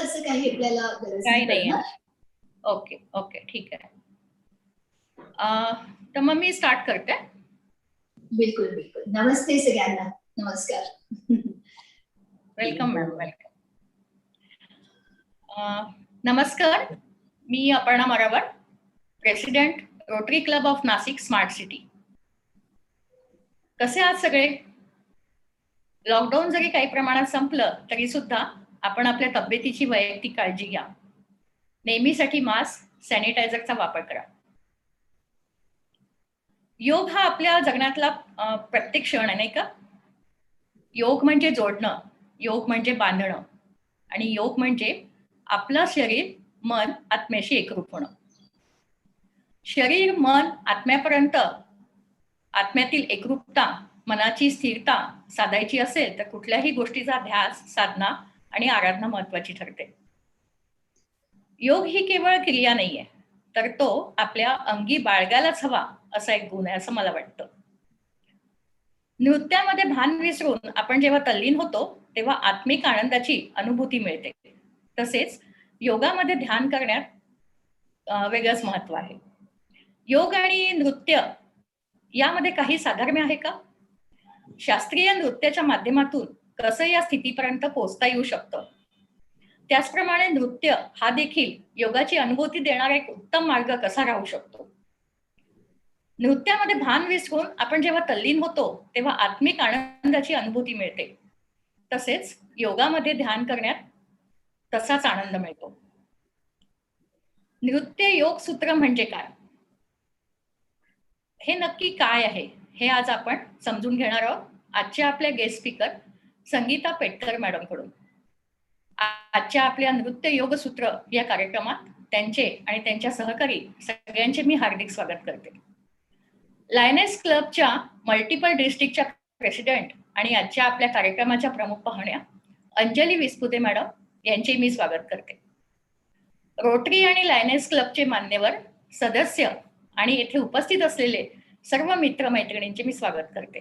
असं काही आपल्याला गरज काही नाही नाही. ओके ओके ठीक आहे. तर मग मी स्टार्ट करते. बिलकुल बिलकुल. नमस्ते सगळ्यांना. नमस्कार. Welcome ma'am. वेलकम. नमस्कार, मी अपर्णा मरावर, president rotary club of Nashik smart city. कसे आहात सगळे? लॉकडाऊन जरी काही प्रमाणात संपलं तरी सुद्धा आपण आपल्या तब्येतीची वैयक्तिक काळजी घ्या. नेहमीसाठी मास्क, सॅनिटायझरचा वापर करा. योग हा आपल्या जगण्यातला प्रत्येक क्षण आहे, नाही का? योग म्हणजे जोडणं, योग म्हणजे बांधणं, आणि योग म्हणजे आपलं शरीर मन आत्म्याशी एकरूप होणं. शरीर मन आत्म्यापर्यंत आत्म्यातील एकरूपता, मनाची स्थिरता साधायची असेल तर कुठल्याही गोष्टीचा ध्यास, साधना आणि आराधना महत्वाची ठरते. योग ही केवळ क्रिया नाहीये, तर तो आपल्या अंगी बाळगायलाच हवा असा एक गुण आहे असं मला वाटतं. नृत्यामध्ये भान विसरून आपण जेव्हा तल्लीन होतो तेव्हा आत्मिक आनंदाची अनुभूती मिळते. तसेच योगामध्ये ध्यान करण्यात वेगळंच महत्व आहे. योग आणि नृत्य यामध्ये काही साधर्म्य आहे का? शास्त्रीय नृत्याच्या माध्यमातून कसं या स्थितीपर्यंत पोहोचता येऊ शकतं, त्याचप्रमाणे नृत्य हा देखील योगाची अनुभूती देणारा एक उत्तम मार्ग कसा राहू शकतो. नृत्यामध्ये भान विसरून आपण जेव्हा तल्लीन होतो तेव्हा आत्मिक आनंदाची अनुभूती मिळते. तसेच योगामध्ये ध्यान करण्यात तसाच आनंद मिळतो. नृत्य योग सूत्र म्हणजे काय, हे नक्की काय आहे, हे आज आपण समजून घेणार आहोत आजच्या आपल्या guest speaker Sangeeta Petkar madam कडून. आजच्या आपल्या नृत्य योग सूत्र या कार्यक्रमात त्यांचे आणि त्यांच्या सहकारी सगळ्यांचे मी हार्दिक स्वागत करते. लायनेस क्लबच्या मल्टिपल डिस्ट्रिक्टच्या प्रेसिडेंट आणि आजच्या आपल्या कार्यक्रमाच्या प्रमुख पाहुण्या अंजली विस्पुते मॅडम यांचे मी स्वागत करते. रोटरी आणि लायनेस क्लबचे मान्यवर सदस्य आणि येथे उपस्थित असलेले सर्व मित्र मैत्रिणींचे मी स्वागत करते.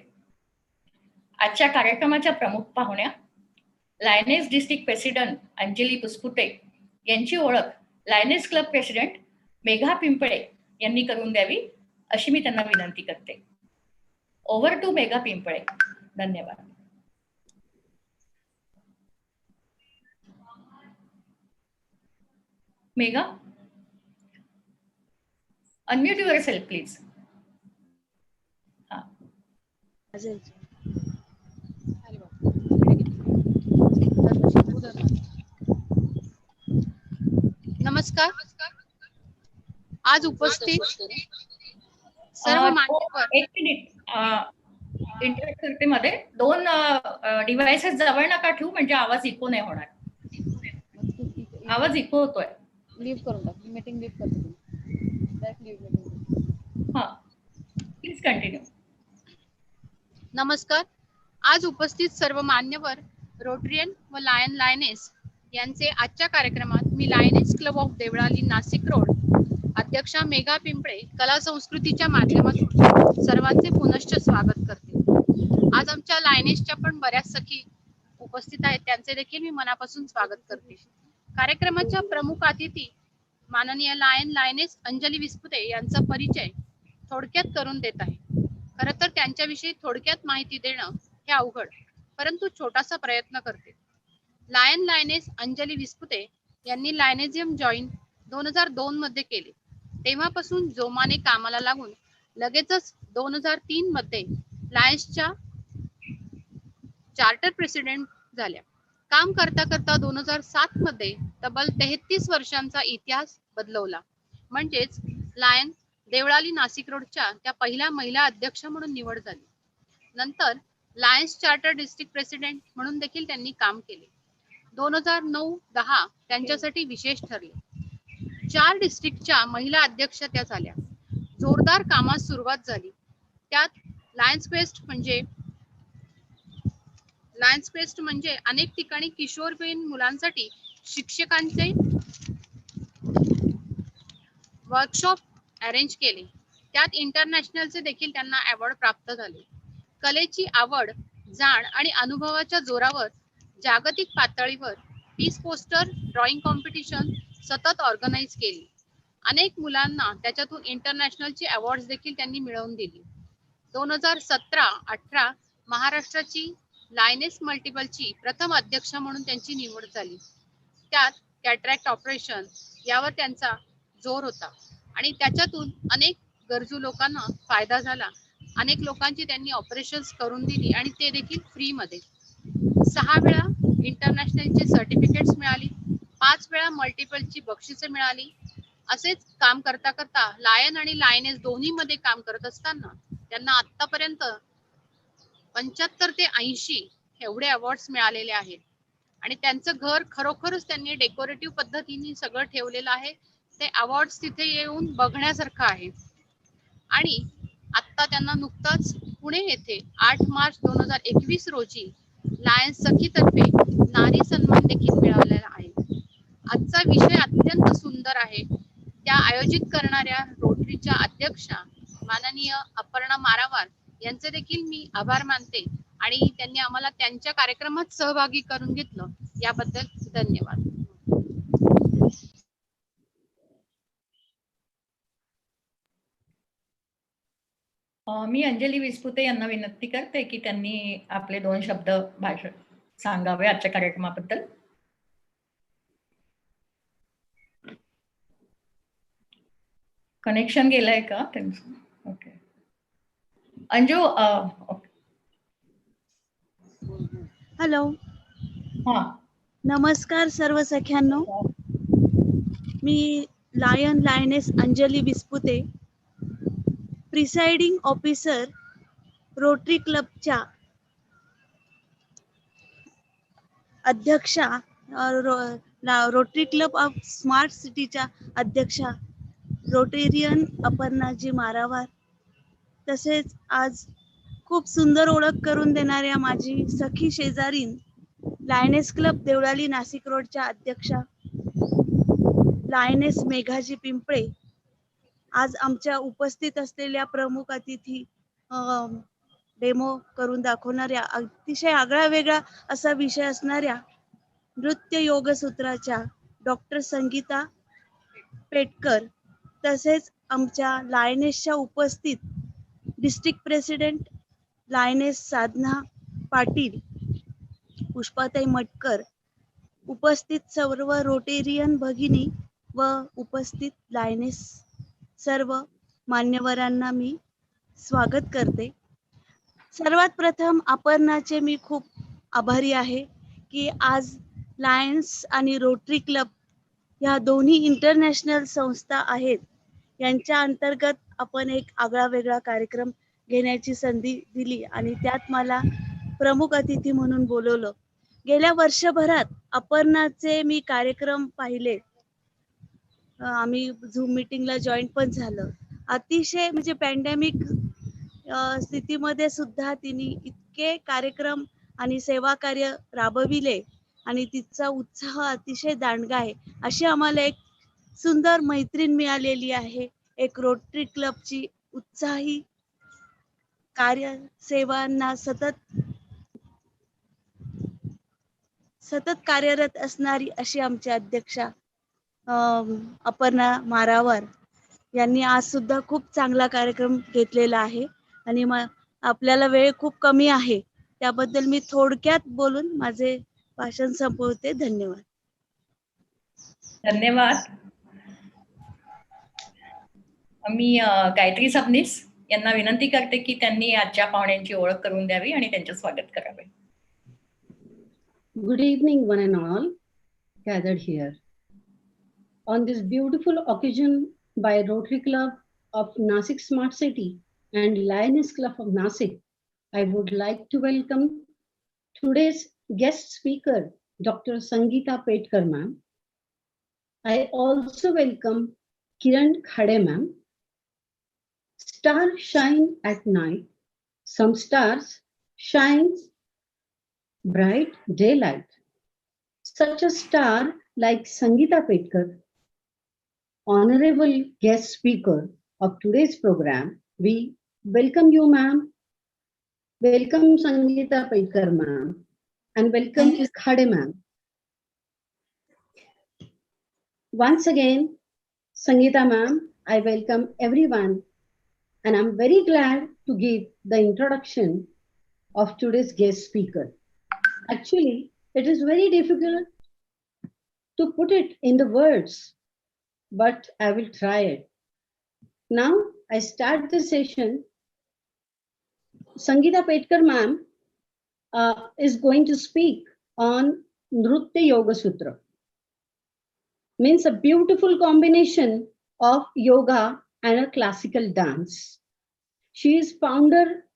आजच्या कार्यक्रमाच्या प्रमुख पाहुण्या lioness district president Anjali Vispute यांची ओळख lioness club president Megha Pimple यांनी करून द्यावी अशी मी त्यांना विनंती करते. Over to Megha Pimple. धन्यवाद. Megha, unmute yourself please. नमस्कार. आज उपस्थित सर्व मान्यवर. एक मिनिट इंटरप्ट करते मध्ये. दोन डिव्हाइसेस जवळ नका ठेवू म्हणजे आवाज इको नाही होणार. आवाज इको होतोय. लीव करून टाक. मीटिंग लीव करते. Back leave meeting. हां, प्लीज कंटिन्यू. नमस्कार. आज उपस्थित सर्व मान्यवर रोटरियन व लायनेस यांचे आजच्या कार्यक्रमात मी lioness club of Deolali Nashik road अध्यक्षा मेघा पिंपळे कला संस्कृतीच्या माध्यमातून सर्वांचे पुनश्च स्वागत करते. आज आमच्या लायनेसच्या पण बऱ्याच सखी उपस्थित आहेत, त्यांचे देखील मी मनापासून स्वागत करते. कार्यक्रमाच्या प्रमुख अतिथी माननीय लायनेस अंजली विस्पुते यांचा परिचय थोडक्यात करून देत आहे. खरं तर त्यांच्याविषयी थोडक्यात माहिती देणं हे अवघड, परंतु छोटासा प्रयत्न करते. लायनेस अंजली विस्पुते यांनी लायनेझियम जॉईन 2002 मध्ये केले. तेव्हापासून जोमाने कामाला लागून लगेचच 2003 मध्ये लायन्सच्या चार्टर प्रेसिडेंट झाल्या. काम करता करता 2007 मध्ये तब्बल 33 वर्षांचा इतिहास बदलवला. म्हणजेच लायन देवळाली नाशिक रोडच्या त्या पहिल्या महिला अध्यक्ष म्हणून निवड झाली. नंतर लायन्स चार्टर डिस्ट्रिक्ट प्रेसिडेंट म्हणून देखील त्यांनी काम केले. 2009-10 त्यांच्यासाठी विशेष ठरले. 4 डिस्ट्रिक्टच्या महिला अध्यक्ष त्या झाल्या. जोरदार कामास सुरुवात झाली. त्यात लायन्स क्वेस्ट म्हणजे अनेक ठिकाणी किशोरवयीन मुलांसाठी शिक्षकांचे वर्कशॉप अरेंज केले. त्यात इंटरनॅशनलचे देखील त्यांना अवॉर्ड प्राप्त झाले. कलेची आवड, जाण आणि अनुभवाच्या जोरावर जागतिक पातळीवर पीस पोस्टर, ड्रॉइंग कॉम्पिटिशन सतत ऑर्गनाईज केली. अनेक मुलांना त्याच्यातून इंटरनॅशनलची अवॉर्ड्स देखील त्यांनी मिळवून दिली. 2017-18 महाराष्ट्राची लायनेस मल्टिपलची प्रथम अध्यक्ष म्हणून त्यांची निवड झाली. त्यात कॅटरॅक्ट ऑपरेशन यावर त्यांचा जोर होता आणि त्याच्यातून अनेक गरजू लोकांना फायदा झाला. अनेक लोकांची त्यांनी ऑपरेशन्स करून दिली आणि ते देखील फ्रीमध्ये. 6 वेळा इंटरनॅशनलची सर्टिफिकेट्स मिळाली, 5 वेळा मल्टिपलची बक्षिसे मिळाली. असेच काम करता करता लायन आणि लायनेस दोन्ही मध्ये काम करत असताना त्यांना आतापर्यंत 75 ते 80 एवढे अवॉर्ड्स मिळालेले आहेत. आणि त्यांचं घर खरोखरच त्यांनी डेकोरेटिव्ह पद्धतीने सगळं ठेवलेलं आहे. ते अवॉर्ड्स तिथे येऊन बघण्यासारखं आहे. आणि आता त्यांना नुकतंच पुणे येथे 8 मार्च 2021 रोजी लायन्स सखीतर्फे नारी सन्मान देखील मिळालेला आहे. आजचा विषय अत्यंत सुंदर आहे. त्या आयोजित करणाऱ्या रोटरीच्या अध्यक्षा माननीय अपर्णा मारावार यांचे देखील मी आभार मानते आणि त्यांनी आम्हाला त्यांच्या कार्यक्रमात सहभागी करून घेतलं याबद्दल धन्यवाद. मी अंजली विस्पुते यांना विनंती करते की त्यांनी आपले 2 शब्द भाषण सांगावे आजच्या कार्यक्रमाबद्दल. कनेक्शन गेलंय का त्यांचं? ओके. अंजू, हॅलो. हा, नमस्कार सर्व सख्यांनो. मी lion lioness Anjali Vispute, presiding officer rotary क्लबच्या अध्यक्षा, रोटरी क्लब ऑफ स्मार्ट सिटीच्या अध्यक्षा रोटेरियन अपर्णाजी मारावार, तसेच आज खूप सुंदर ओळख करून देणाऱ्या माझी सखी शेजारीन लायनेस क्लब देवळाली नाशिक रोडच्या अध्यक्षा लायनेस मेघाजी पिंपळे, आज आमच्या उपस्थित असलेल्या प्रमुख अतिथी, डेमो करून दाखवणाऱ्या अतिशय आगळा वेगळा असा विषय असणाऱ्या नृत्य योगसूत्राच्या डॉक्टर संगीता पेटकर, तसेच आमच्या लायनेसच्या उपस्थित डिस्ट्रिक्ट प्रेसिडेंट लायनेस साधना पाटील, पुष्पाताई मटकर, उपस्थित सर्व रोटेरियन भगिनी व उपस्थित लायनेस सर्व मान्यवरांना मी स्वागत करते. सर्वात प्रथम अपर्णाचे मी खूप आभारी आहे की आज लायन्स आणि रोटरी क्लब या दोन्ही इंटरनॅशनल संस्था आहेत, यांच्या अंतर्गत आपण एक आगळा वेगळा कार्यक्रम घेण्याची संधी दिली आणि त्यात मला प्रमुख अतिथी म्हणून बोलवलं. गेल्या वर्षभरात अपर्णाचे मी कार्यक्रम पाहिले, आम्ही झूम मीटिंगला जॉईन पण झालं. अतिशय म्हणजे पॅन्डेमिक स्थितीमध्ये सुद्धा तिने इतके कार्यक्रम आणि सेवा कार्य राबविले आणि तिचा उत्साह अतिशय दांडगा आहे. अशी आम्हाला एक सुंदर मैत्रीण मिळालेली आहे, एक रोटरी क्लबची उत्साही कार्य सेवांना सतत कार्यरत असणारी अशी आमची अध्यक्षा अपर्णा मारावार यांनी आज सुद्धा खूप चांगला कार्यक्रम घेतलेला आहे आणि आपल्याला वेळ खूप कमी आहे, त्याबद्दल मी थोडक्यात बोलून माझे भाषण संपवते. धन्यवाद. धन्यवाद. मी गायत्री सबनीस यांना विनंती करते की त्यांनी आजच्या पाहुण्यांची ओळख करून द्यावी आणि त्यांचे स्वागत करावे. Good evening, one and all gathered here. On this beautiful occasion by Rotary Club of Nasik Smart City and Lioness Club of Nasik, I would like to welcome today's guest speaker, Dr. Sangeeta Petkar ma'am. I also welcome Kiran Khade ma'am. Stars shine at night. Some stars shine bright daylight. Such a star like Sangeeta Petkar, honorable guest speaker of today's program, we welcome you, ma'am. Welcome Sangeeta Petkar ma'am, and welcome Khade ma'am. Once again, Sangeeta ma'am, I welcome everyone, and I'm very glad to give the introduction of today's guest speaker. Actually, it is very difficult to put it in the words, but I will try it. Now, I start the session. Sangeeta Petkar ma'am is going to speak on Nritya Yoga Sutra. Means a beautiful combination of yoga and a classical dance. She is founder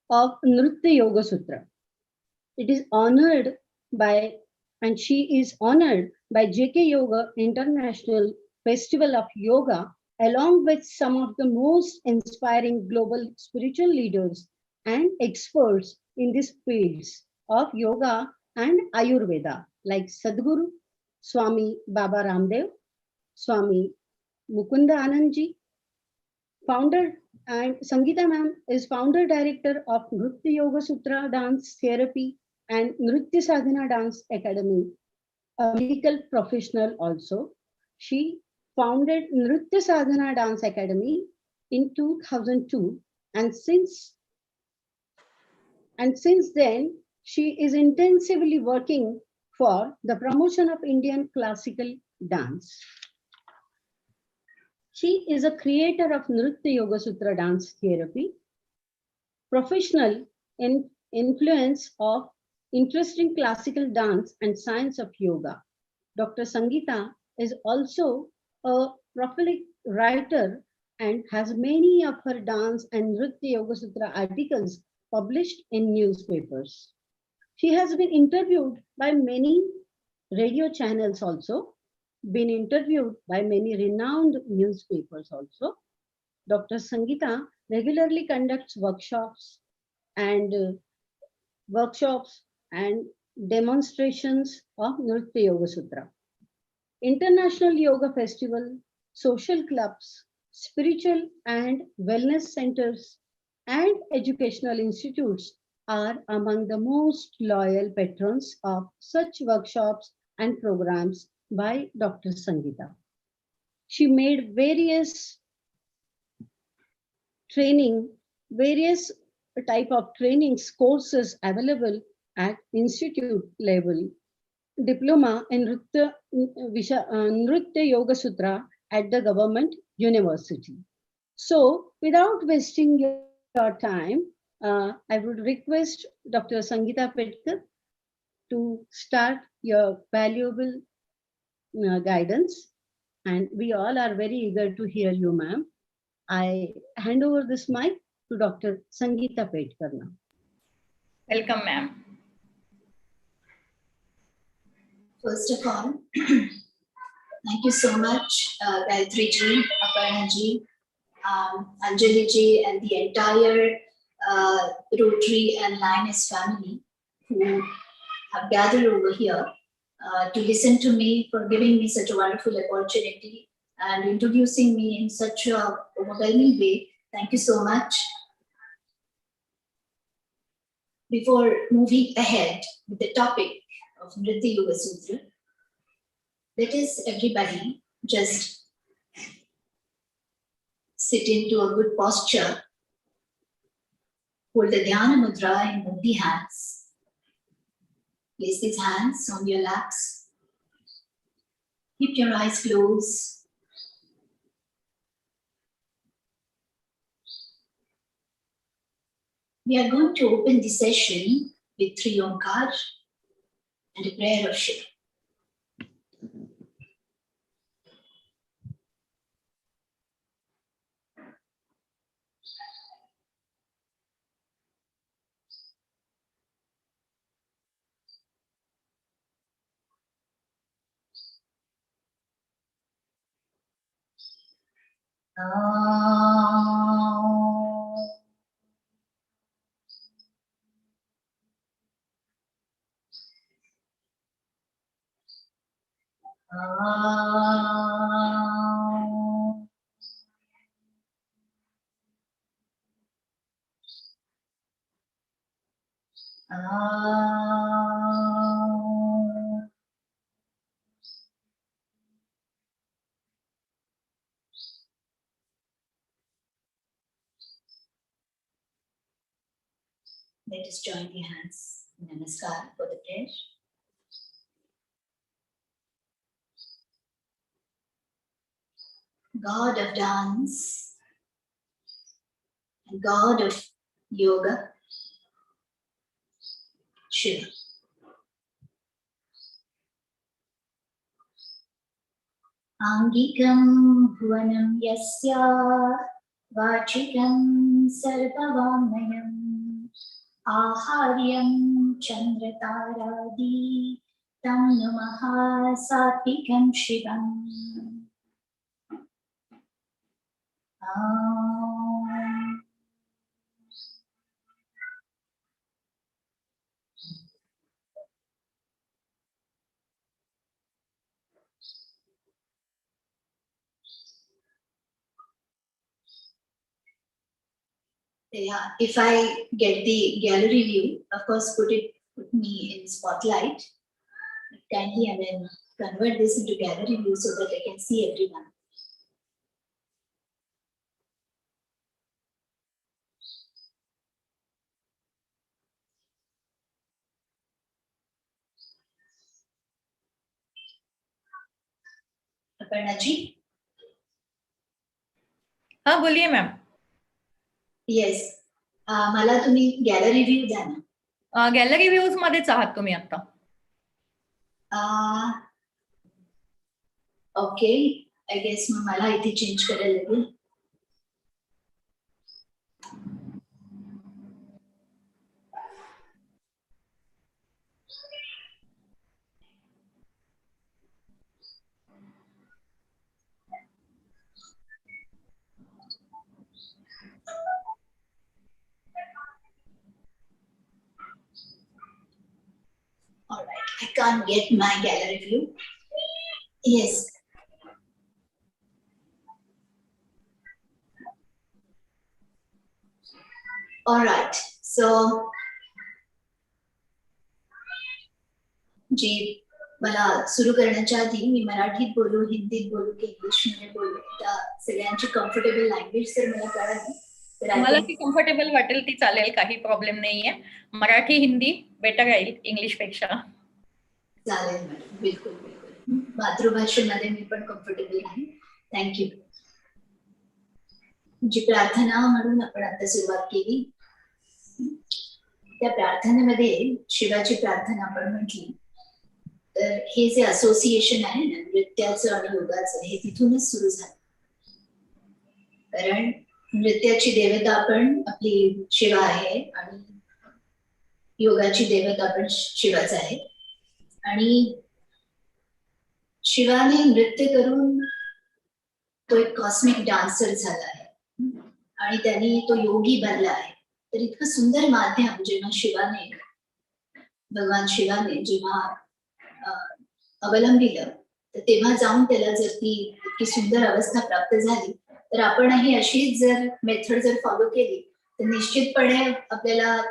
of Nritya Yoga Sutra. It is honored by, and she is honored by JK Yoga International Festival of Yoga, along with some of the most inspiring global spiritual leaders and experts in these fields of yoga and Ayurveda, like Sadhguru, Swami Baba Ramdev, Swami Mukunda Anandji, founder, and Sangeeta ma'am is founder director of Nritya Yoga Sutra Dance Therapy and Nritya Sadhana Dance Academy, a medical professional also. She founded Nritya Sadhana Dance Academy in 2002, and since then she is intensively working for the promotion of Indian classical dance. She is a creator of Nritya Yoga Sutra Dance Therapy, professional in influence of interesting classical dance and science of yoga. Dr. Sangeeta is also a prolific writer and has many of her dance and Nritya Yoga Sutra articles published in newspapers. She has been interviewed by many radio channels also, been interviewed by many renowned newspapers also. Dr. Sangeeta regularly conducts and workshops and demonstrations of Nritya Yoga Sutra. International Yoga Festival, social clubs, spiritual and wellness centers, and educational institutes are among the most loyal patrons of such workshops and programs by Dr. Sangeeta. She made various type of trainings courses available at institute level, diploma in Nritya Yoga Sutra at the government university. So without wasting your time, I would request Dr. Sangeeta Petkar to start your valuable guidance, and we all are very eager to hear you, ma'am. I hand over this mic to Dr. Sangeeta Petkar now. Welcome, ma'am. First of all, thank you so much, Gayatri ji, Aparna ji, Anjali ji, and the entire Rotary and Lioness family who have gathered over here to listen to me, for giving me such a wonderful opportunity and introducing me in such a overwhelming way. Thank you so much. Before moving ahead with the topic of Nritya Yoga Sutra, let us everybody just sit into a good posture. Hold the Dhyana Mudra in both the hands. Place these hands on your laps. Keep your eyes closed. We are going to open the session with 3 Omkar and a prayer of Shiva. Let us join the hands. Namaskar for the prayer. God of dance and God of yoga, Shiva. Angikam bhuvanam yasya vachikam sarvavamayam aharyam chandrataradi tam namaha satvikam shivam. Yeah, if I get the gallery view, of course, put me in spotlight. Kindly, and then convert this into gallery view so that I can see everyone. Aparna ji? हा बोलिए ma'am. Yes. मला तुम्ही gallery view द्या ना. Gallery views मध्येच आहात तुम्ही आता. ओके, आय गेस मग मला इथे चेंज करायला लागेल. All right, I can't get my gallery view. Yes. All right, so जी मला सुरू करण्याच्या आधी मी मराठीत बोलू, हिंदीत बोलू की इंग्लिशमध्ये बोलू, त्या सगळ्यांची कम्फर्टेबल लँग्वेज जर मला कळाली तर मला ती कम्फर्टेबल वाटेल ती चालेल, काही प्रॉब्लेम नाहीये. मराठी हिंदी बेटर राहील इंग्लिश पेक्षा. चालेल मॅडम, बिलकुल बिलकुल. मातृभाषेमध्ये मी पण कम्फर्टेबल आहे. थँक्यू. जी प्रार्थना म्हणून आपण आता सुरुवात केली, त्या प्रार्थनेमध्ये शिवाची प्रार्थना आपण म्हटली, तर हे जे असोसिएशन आहे ना नृत्याचं आणि योगाचं, हे तिथूनच सुरू झालं. कारण नृत्याची देवता आपण आपली शिवा आहे आणि योगाची देवता आपण शिवाच आहे. आणि शिवाने नृत्य करून तो एक कॉस्मिक डान्सर झाला आहे आणि त्यांनी तो योगी बनला आहे. तर इतकं सुंदर माध्यम जेव्हा शिवाने, भगवान शिवाने जेव्हा अवलंबिलं, तर तेव्हा जाऊन त्याला जर ती इतकी सुंदर अवस्था प्राप्त झाली, तर आपणही अशीच जर मेथड जर फॉलो केली तर निश्चितपणे आपल्याला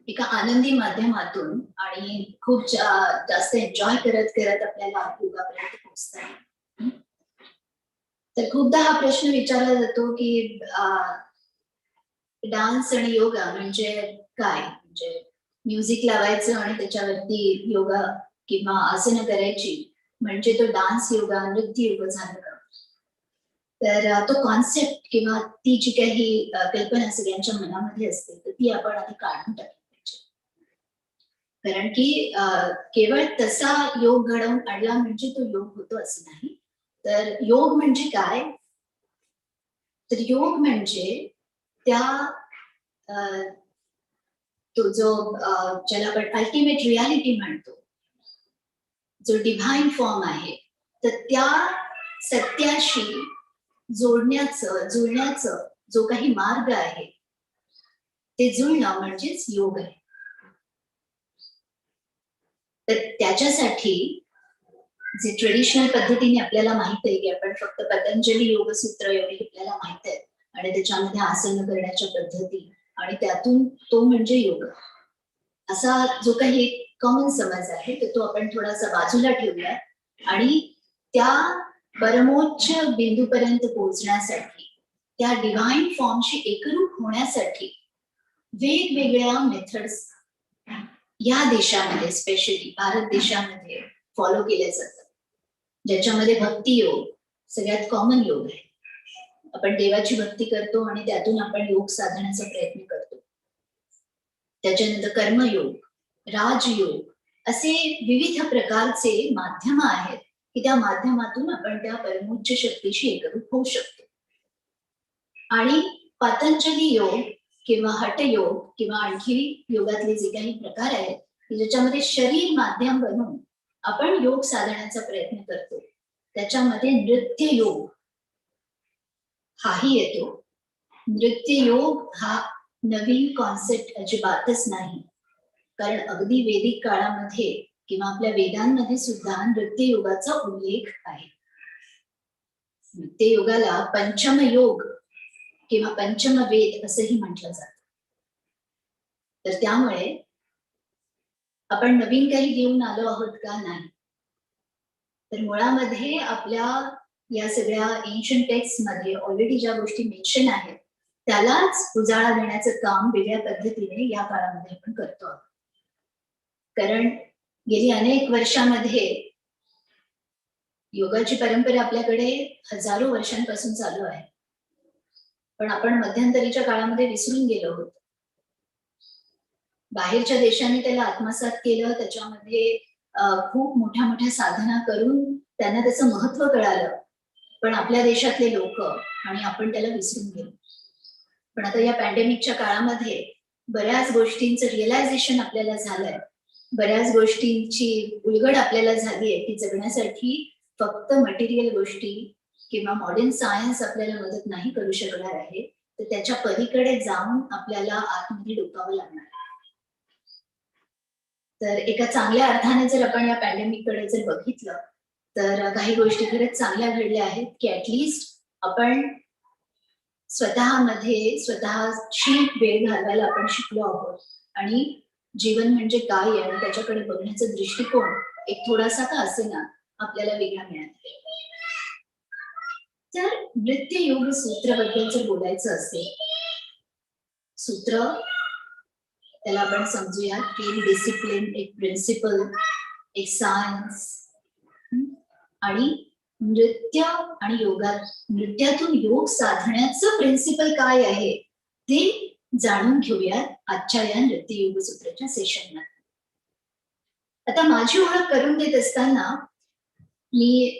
एका आनंदी माध्यमातून आणि खूप जास्त एन्जॉय करत करत आपल्याला योगापर्यंत पोहोचता येईल. तर खूपदा हा प्रश्न विचारला जातो की डान्स आणि योगा म्हणजे काय, म्हणजे म्युझिक लावायचं आणि त्याच्यावरती योगा किंवा आसनं करायची म्हणजे तो डान्स योगा, नृत्य योगा झालं का? तर तो कॉन्सेप्ट किंवा ती जी काही कल्पना सगळ्यांच्या मनामध्ये असते तर ती आपण आधी काढून टाकली पाहिजे. कारण की केवळ तसा योग घडवून आणला म्हणजे तो योग होतो असं नाही. तर योग म्हणजे काय? तर योग म्हणजे त्या तो जो ज्याला आपण अल्टिमेट रियालिटी म्हणतो, जो डिव्हाइन फॉर्म आहे, तर त्या सत्याशी जुळण्याचं जो काही मार्ग आहे ते जुळणं म्हणजेच योग आहे. तर त्याच्यासाठी जे ट्रेडिशनल पद्धतीने आपल्याला माहित आहे की आपण फक्त पतंजली योगसूत्र एवढे आपल्याला माहित आहे आणि त्याच्यामध्ये आसन करण्याच्या पद्धती आणि त्यातून तो म्हणजे योग, असा जो काही कॉमन समज आहे तर तो आपण थोडासा बाजूला ठेवूया आणि त्या परमोच्च बिंदूपर्यंत पोहोचण्यासाठी, त्या डिव्हाइन फॉर्मशी एकरूप होण्यासाठी वेगवेगळ्या मेथड्स या देशामध्ये, स्पेशली भारत देशामध्ये फॉलो केल्या जातात, ज्याच्यामध्ये भक्ती योग सगळ्यात कॉमन योग आहे. आपण देवाची भक्ती करतो आणि त्यातून आपण योग साधण्याचा प्रयत्न करतो. त्याच्यानंतर कर्मयोग, राजयोग असे विविध प्रकारचे माध्यम आहेत की त्या माध्यमातून आपण त्या परमोच्च शक्तीशी एकरूप होऊ शकतो. आणि पतंजली योग किंवा हठयोग किंवा आणखी योगातले जे काही प्रकार आहेत की ज्याच्यामध्ये शरीर माध्यम बनवून आपण योग साधण्याचा प्रयत्न करतो, त्याच्यामध्ये नृत्य योग हाही येतो. नृत्य योग हा नवीन कॉन्सेप्ट अजिबातच नाही, कारण अगदी वैदिक काळामध्ये किंवा आपल्या वेदांमध्ये सुद्धा नृत्य योगाचा उल्लेख आहे. नृत्य योगाला पंचम योग किंवा पंचम वेद असंही म्हटलं जातं. तर त्यामुळे आपण नवीन काही घेऊन आलो आहोत का? नाही. तर मुळामध्ये आपल्या या सगळ्या एन्शंट टेक्स्ट मध्ये ऑलरेडी ज्या गोष्टी मेन्शन आहेत त्यालाच उजाळा देण्याचं काम वेगळ्या पद्धतीने या काळामध्ये आपण करतो आहोत. कारण गेली अनेक वर्षामध्ये योगाची परंपरा आपल्याकडे हजारो वर्षांपासून चालू आहे, पण आपण मध्यंतरीच्या काळामध्ये विसरून गेलो आहोत. बाहेरच्या देशांनी त्याला आत्मसात केलं, त्याच्यामध्ये खूप मोठ्या मोठ्या साधना करून त्यांना त्याचं महत्व कळालं, पण आपल्या देशातले लोक आणि आपण त्याला विसरून गेलो. पण आता या पॅन्डेमिकच्या काळामध्ये बऱ्याच गोष्टींचं रिअलायझेशन आपल्याला झालंय, बऱ्याच गोष्टींची उलगड आपल्याला झाली आहे की जगण्यासाठी फक्त मटेरियल गोष्टी किंवा मॉडर्न सायन्स आपल्याला मदत नाही करू शकणार आहे, तर त्याच्या पलीकडे जाऊन आपल्याला आतमध्ये डोकावं लागणार आहे. तर एका चांगल्या अर्थाने जर आपण या पॅन्डेमिककडे जर बघितलं तर काही गोष्टी खरंच चांगल्या घडल्या आहेत की ऍटलिस्ट आपण स्वतःमध्ये स्वतःशी वेळ घालवायला आपण शिकलो आहोत आणि जीवन म्हणजे काय आणि त्याच्याकडे बघण्याचा दृष्टिकोन एक थोडासा का असेना आपल्याला वेगळा मिळाला. तर नृत्य योग सूत्र बद्दल जर बोलायचं असेल, सूत्र त्याला आपण समजूया की डिसिप्लिन, एक प्रिन्सिपल, एक सायन्स. आणि नृत्य आणि योगात नृत्यातून योग साधण्याचं प्रिन्सिपल काय आहे ते जाणून घेऊयात आजच्या या नृत्य योग सूत्राच्या सेशनमध्ये. आता माझी ओळख करून देत असताना मी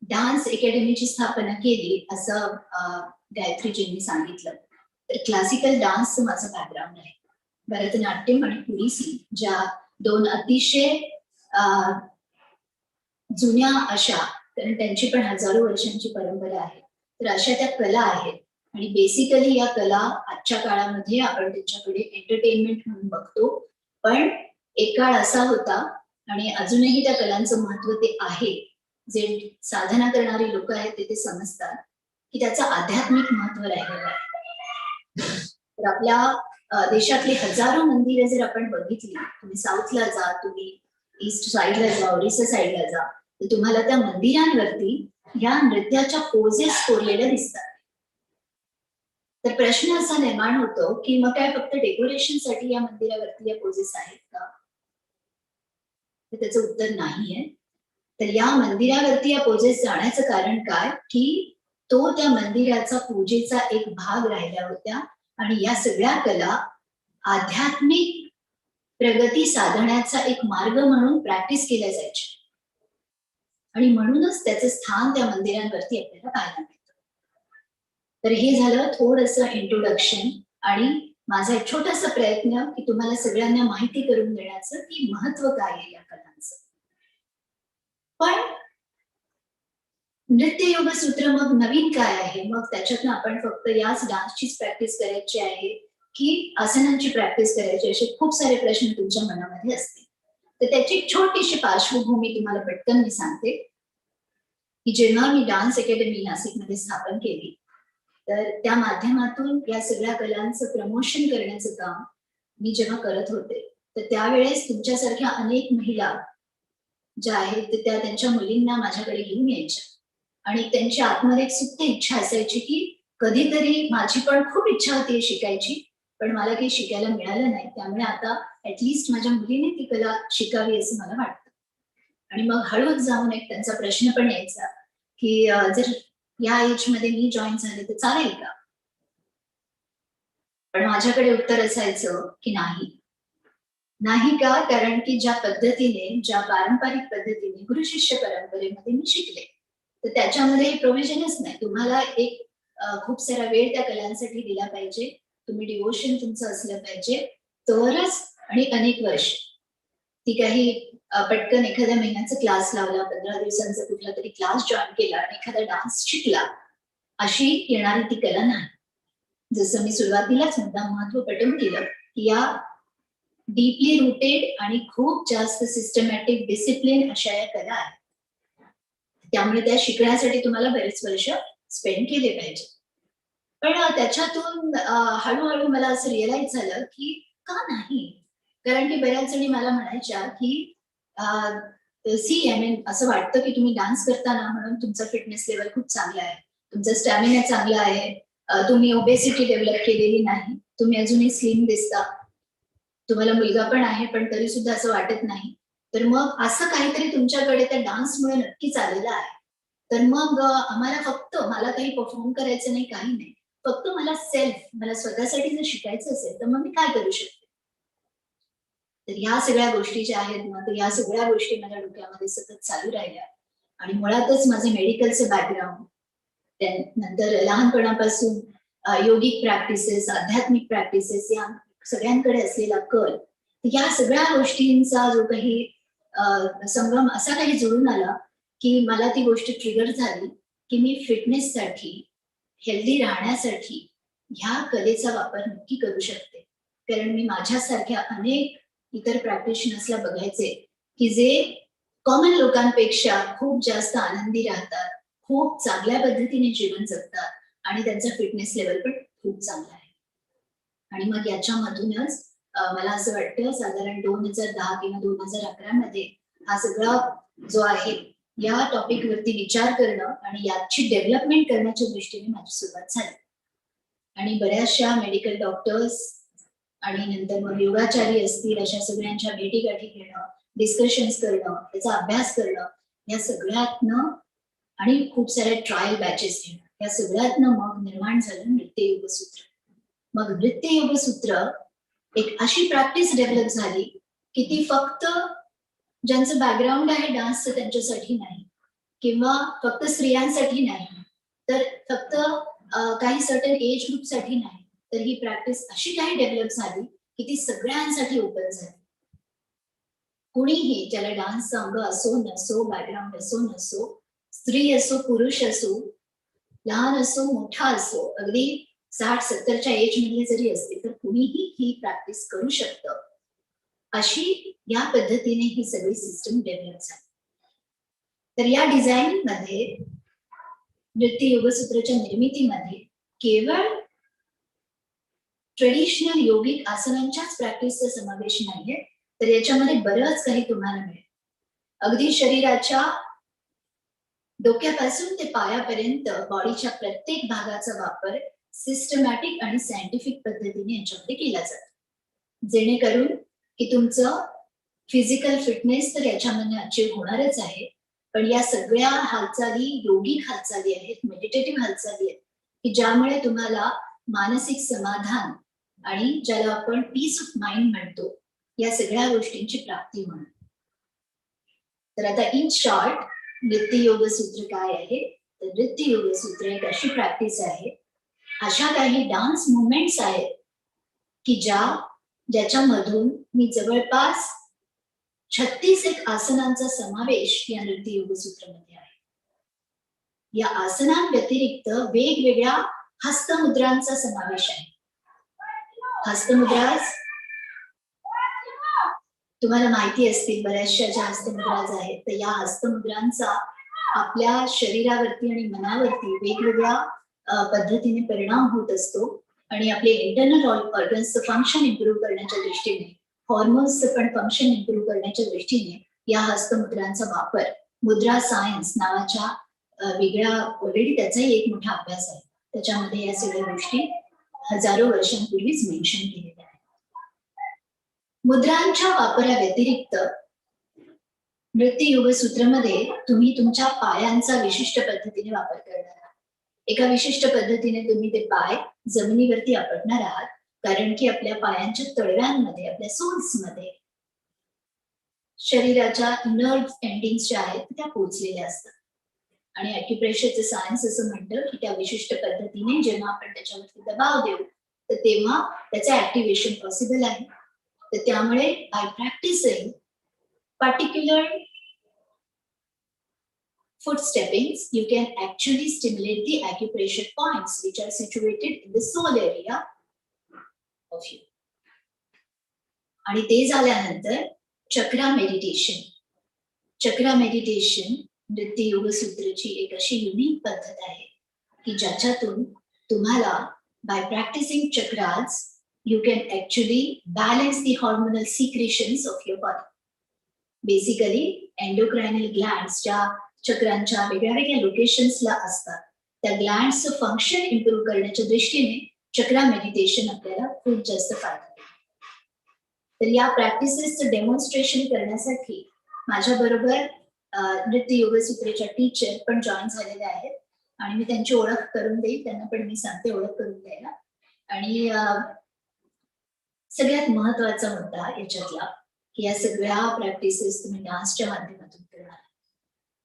डान्स अकॅडमीची स्थापना केली असं गायत्रीजींनी सांगितलं. तर क्लासिकल डान्सचं माझं बॅकग्राऊंड आहे. भरतनाट्यम आणि ओडिसी ज्या दोन अतिशय जुन्या अशा, कारण त्यांची पण हजारो वर्षांची परंपरा आहे, तर अशा त्या कला आहेत. आणि बेसिकली या कला आजच्या काळामध्ये आपण त्यांच्याकडे एंटरटेनमेंट म्हणून बघतो, पण एक काळ असा होता आणि अजूनही त्या कलांचं महत्व ते आहे. जे साधना करणारी लोक आहेत ते समजतात की त्याचं आध्यात्मिक महत्व राहिलेलं आहे. तर आपल्या देशातली हजारो मंदिरं जर आपण बघितली, तुम्ही साऊथला जा, तुम्ही ईस्ट साईडला जा, ओरिसा साईडला जा, तर तुम्हाला त्या मंदिरांवरती ह्या नृत्याच्या पोजेस कोरलेल्या दिसतात. तर प्रश्न असा निर्माण होतो की मग काय फक्त डेकोरेशनसाठी या मंदिरावरती या पोजेस आहेत का? तर त्याचं उत्तर नाहीये. तर या मंदिरावरती या पोजेस जाण्याचं कारण काय की तो त्या मंदिराचा पूजेचा एक भाग राहिल्या होत्या आणि या सगळ्या कला आध्यात्मिक प्रगती साधण्याचा एक मार्ग म्हणून प्रॅक्टिस केल्या जायच्या आणि म्हणूनच त्याचं स्थान त्या मंदिरांवरती आपल्याला पाहायला मिळतं. तर हे झालं थोडंसं इंट्रोडक्शन आणि माझा एक छोटासा प्रयत्न की तुम्हाला सगळ्यांना माहिती करून देण्याचं की महत्व काय आहे या कलांचं. पण नृत्य योग सूत्र मग नवीन काय आहे? मग त्याच्यातनं आपण फक्त याच डान्सचीच प्रॅक्टिस करायची आहे की आसनांची प्रॅक्टिस करायची, असे खूप सारे प्रश्न तुमच्या मनामध्ये असतील. तर त्याची एक छोटीशी पार्श्वभूमी तुम्हाला पटकन मी सांगते की जेव्हा मी डान्स अकॅडमी नाशिकमध्ये स्थापन केली तर त्या माध्यमातून या सगळ्या कलांचं प्रमोशन करण्याचं काम मी जेव्हा करत होते, तर त्यावेळेस तुमच्यासारख्या अनेक महिला ज्या आहेत त्या त्यांच्या मुलींना माझ्याकडे घेऊन यायच्या आणि त्यांच्या आतमध्ये एक सुप्त इच्छा असायची की कधीतरी माझी पण खूप इच्छा होती शिकायची, पण मला काही शिकायला मिळालं नाही. त्यामुळे आता ऍटलिस्ट माझ्या मुलीने ती कला शिकावी असं मला वाटतं. आणि मग हळूच जाऊन एक त्यांचा प्रश्न पण यायचा की जर या एज मध्ये मी जॉईन झाले तर चालेल का? पण माझ्याकडे उत्तर असायचं की नाही. नाही का? कारण की ज्या पद्धतीने, ज्या पारंपरिक पद्धतीने गुरु शिष्य परंपरेमध्ये मी शिकले, तर त्याच्यामध्ये प्रोव्हिजनच नाही. तुम्हाला एक खूप सारा वेळ त्या कलांसाठी दिला पाहिजे. तुम्ही डिवोशन तुमचं असलं पाहिजे तरच, आणि अनेक वर्ष. ती काही पटकन एखाद्या महिन्याचा क्लास लावला, 15 दिवसांचा कुठला तरी क्लास जॉईन केला आणि एखादा डान्स शिकला, अशी येणारी ती कला नाही. जसं मी सुरुवातीलाच मुद्दा महत्व पटवून दिलं की या डीपली रुटेड आणि खूप जास्त सिस्टमॅटिक डिसिप्लिन अशा या कला आहेत. त्यामुळे त्या शिकण्यासाठी तुम्हाला बरेच वर्ष स्पेंड केले पाहिजे. पण त्याच्यातून हळूहळू मला असं रिअलाइज झालं की का नाही. कारण की बऱ्याच जणी मला म्हणायच्या की आय मीन असं वाटतं की तुम्ही डान्स करताना म्हणून तुमचा फिटनेस लेवल खूप चांगला आहे, तुमचा स्टॅमिना चांगला आहे, तुम्ही ओबेसिटी डेव्हलप केलेली नाही, तुम्ही अजूनही स्लिम दिसता, तुम्हाला मुलगा पण आहे पण तरी सुद्धा असं वाटत नाही, तर मग असं काहीतरी तुमच्याकडे त्या डान्समुळे नक्कीच आलेलं आहे. तर मग आम्हाला फक्त, मला काही परफॉर्म करायचं नाही, काही नाही, फक्त मला स्वतःसाठी जर शिकायचं असेल तर मग मी काय करू शकते. तर ह्या सगळ्या गोष्टी ज्या आहेत ना, तर या सगळ्या गोष्टी माझ्या डोक्यामध्ये सतत चालू राहिल्या. आणि मुळातच माझं मेडिकलचं बॅकग्राऊंड, त्यानंतर लहानपणापासून योगिक प्रॅक्टिसेस, आध्यात्मिक प्रॅक्टिसेस या सगळ्यांकडे असलेला कल, या सगळ्या गोष्टींचा जो काही संगम असा काही जुळून आला की मला ती गोष्ट ट्रिगर झाली की मी फिटनेससाठी, हेल्दी राहण्यासाठी ह्या कलेचा वापर नक्की करू शकते. कारण मी माझ्यासारख्या अनेक इतर प्रॅक्टिशनर्सला बघायचे की जे कॉमन लोकांपेक्षा खूप जास्त आनंदी राहतात, खूप चांगल्या पद्धतीने जीवन जगतात आणि त्यांचा फिटनेस लेवल पण खूप चांगला आहे. आणि मग याच्यामधूनच मला असं वाटतं साधारण 2010 किंवा 2011 मध्ये हा सगळा जो आहे या टॉपिक वरती विचार करणं आणि याची डेव्हलपमेंट करण्याच्या दृष्टीने माझी सुरुवात झाली. आणि बऱ्याचशा मेडिकल डॉक्टर्स आणि नंतर मग योगाचारी असतील अशा सगळ्यांच्या भेटीगाठी घेणं, डिस्कशन्स करणं, त्याचा अभ्यास करणं, या सगळ्यातनं आणि खूप साऱ्या ट्रायल बॅचेस घेणं, या सगळ्यातनं मग निर्माण झालं नृत्य योगसूत्र. मग नृत्य योगसूत्र एक अशी प्रॅक्टिस डेव्हलप झाली की ती फक्त ज्यांचं बॅकग्राऊंड आहे डान्सचं त्यांच्यासाठी नाही, किंवा फक्त स्त्रियांसाठी नाही, तर फक्त काही सर्टन एज ग्रुपसाठी नाही, तर ही प्रॅक्टिस अशी काही डेव्हलप झाली की ती सगळ्यांसाठी ओपन झाली. कुणीही, ज्याला डान्सचा अंग असो नसो, बॅकग्राऊंड असो नसो, स्त्री असो पुरुष असो, लहान असो मोठा असो, अगदी 60-70च्या एज मधले जरी असतील तर कुणीही ही प्रॅक्टिस करू शकतं, अशी या पद्धतीने ही सगळी सिस्टम डेव्हलप झाली. तर या डिझायनिंग मध्ये, नृत्य योगसूत्रच्या निर्मितीमध्ये केवळ ट्रेडिशनल योगिक आसनांच्याच प्रॅक्टिसचा समावेश नाहीये, तर याच्यामध्ये बरंच काही तुम्हाला मिळेल. अगदी शरीराच्या डोक्यापासून ते पायापर्यंत बॉडीच्या प्रत्येक भागाचा वापर सिस्टमॅटिक आणि सायंटिफिक पद्धतीने याच्यामध्ये केला जातो, जेणेकरून की तुमचं फिजिकल फिटनेस तर याच्यामध्ये अचीव्ह होणारच आहे, पण या सगळ्या हालचाली योगिक हालचाली आहेत, मेडिटेटिव्ह हालचाली आहेत की ज्यामुळे तुम्हाला मानसिक समाधान आणि ज्याला आपण पीस ऑफ माइंड म्हणतो, या सगळ्या गोष्टींची प्राप्ती होणार. तर आता इन शॉर्ट नृत्य योगसूत्र काय आहे, तर नृत्य योगसूत्र एक अशी प्रॅक्टिस आहे, अशा काही डान्स मुवमेंट्स आहेत की ज्याच्यामधून मी जवळपास 36 एक आसनांचा समावेश या नृत्य योगसूत्रामध्ये आहे. या आसनांव्यतिरिक्त वेगवेगळ्या हस्तमुद्रांचा समावेश आहे. हस्तमुद्रा तुम्हाला माहिती असतील, बऱ्याचशा ज्या हस्तमुद्रा आहेत, तर या हस्तमुद्रांचा आपल्या शरीरावरती आणि मनावरती वेगवेगळ्या पद्धतीने परिणाम होत असतो आणि आपले इंटरनल ऑर्गन्सचं फंक्शन इम्प्रूव्ह करण्याच्या दृष्टीने, हॉर्मोन्सचं पण फंक्शन इम्प्रूव्ह करण्याच्या दृष्टीने या हस्तमुद्रांचा वापर मुद्रा सायन्स नावाच्या वेगळ्या, ऑलरेडी त्याचाही एक मोठा अभ्यास आहे, त्याच्यामध्ये या सगळ्या गोष्टी हजारो वर्षांपूर्वीच मेन्शन केलेलं आहे. मुद्रांच्या वापराव्यतिरिक्त नृत्य योग सूत्रमध्ये तुम्ही तुमच्या पायांचा विशिष्ट पद्धतीने वापर करणार आहात. एका विशिष्ट पद्धतीने तुम्ही ते पाय जमिनीवरती आपटणार आहात, कारण की आपल्या पायांच्या तळव्यांमध्ये, आपल्या सोल्समध्ये शरीराच्या नर्व्ह एंडिंग्स ज्या आहेत त्या पोहोचलेल्या असतात. आणि ॲक्युप्रेशरचं सायन्स असं म्हणतं की त्या विशिष्ट पद्धतीने जेव्हा आपण त्याच्यावरती दबाव देऊ तर तेव्हा त्याचं ऍक्टिव्हेशन पॉसिबल आहे. तर त्यामुळे by practising particular foot steppings, you can actually stimulate the acupressure points which are situated in the sole area of you. आणि ते झाल्यानंतर चक्रा मेडिटेशन. चक्रा मेडिटेशन नृत्य योग सूत्रची एक अशी युनिक पद्धत आहे की ज्याच्यातून तुम्हाला by practising chakras you can actually balance the hormonal secretions of your body. Basically endocrinal glands ज्या चक्रांच्या वेगळ्या वेगळ्या लोकेशन्सला असतात त्या ग्लँड्सचं फंक्शन इम्प्रूव्ह करण्याच्या दृष्टीने चक्रा मेडिटेशन आपल्याला खूप जास्त फायदा देते. तर या प्रॅक्टिसेसचं डेमॉन्स्ट्रेशन करण्यासाठी माझ्या बरोबर नृत्य योग सूत्रेच्या टीचर पण जॉईन झालेले आहेत आणि मी त्यांची ओळख करून देईल. त्यांना पण मी सांगते ओळख करून द्यायला. आणि सगळ्यात महत्वाचा मुद्दा याच्यातला की या सगळ्या प्रॅक्टिसेस तुम्ही डान्सच्या माध्यमातून करणार.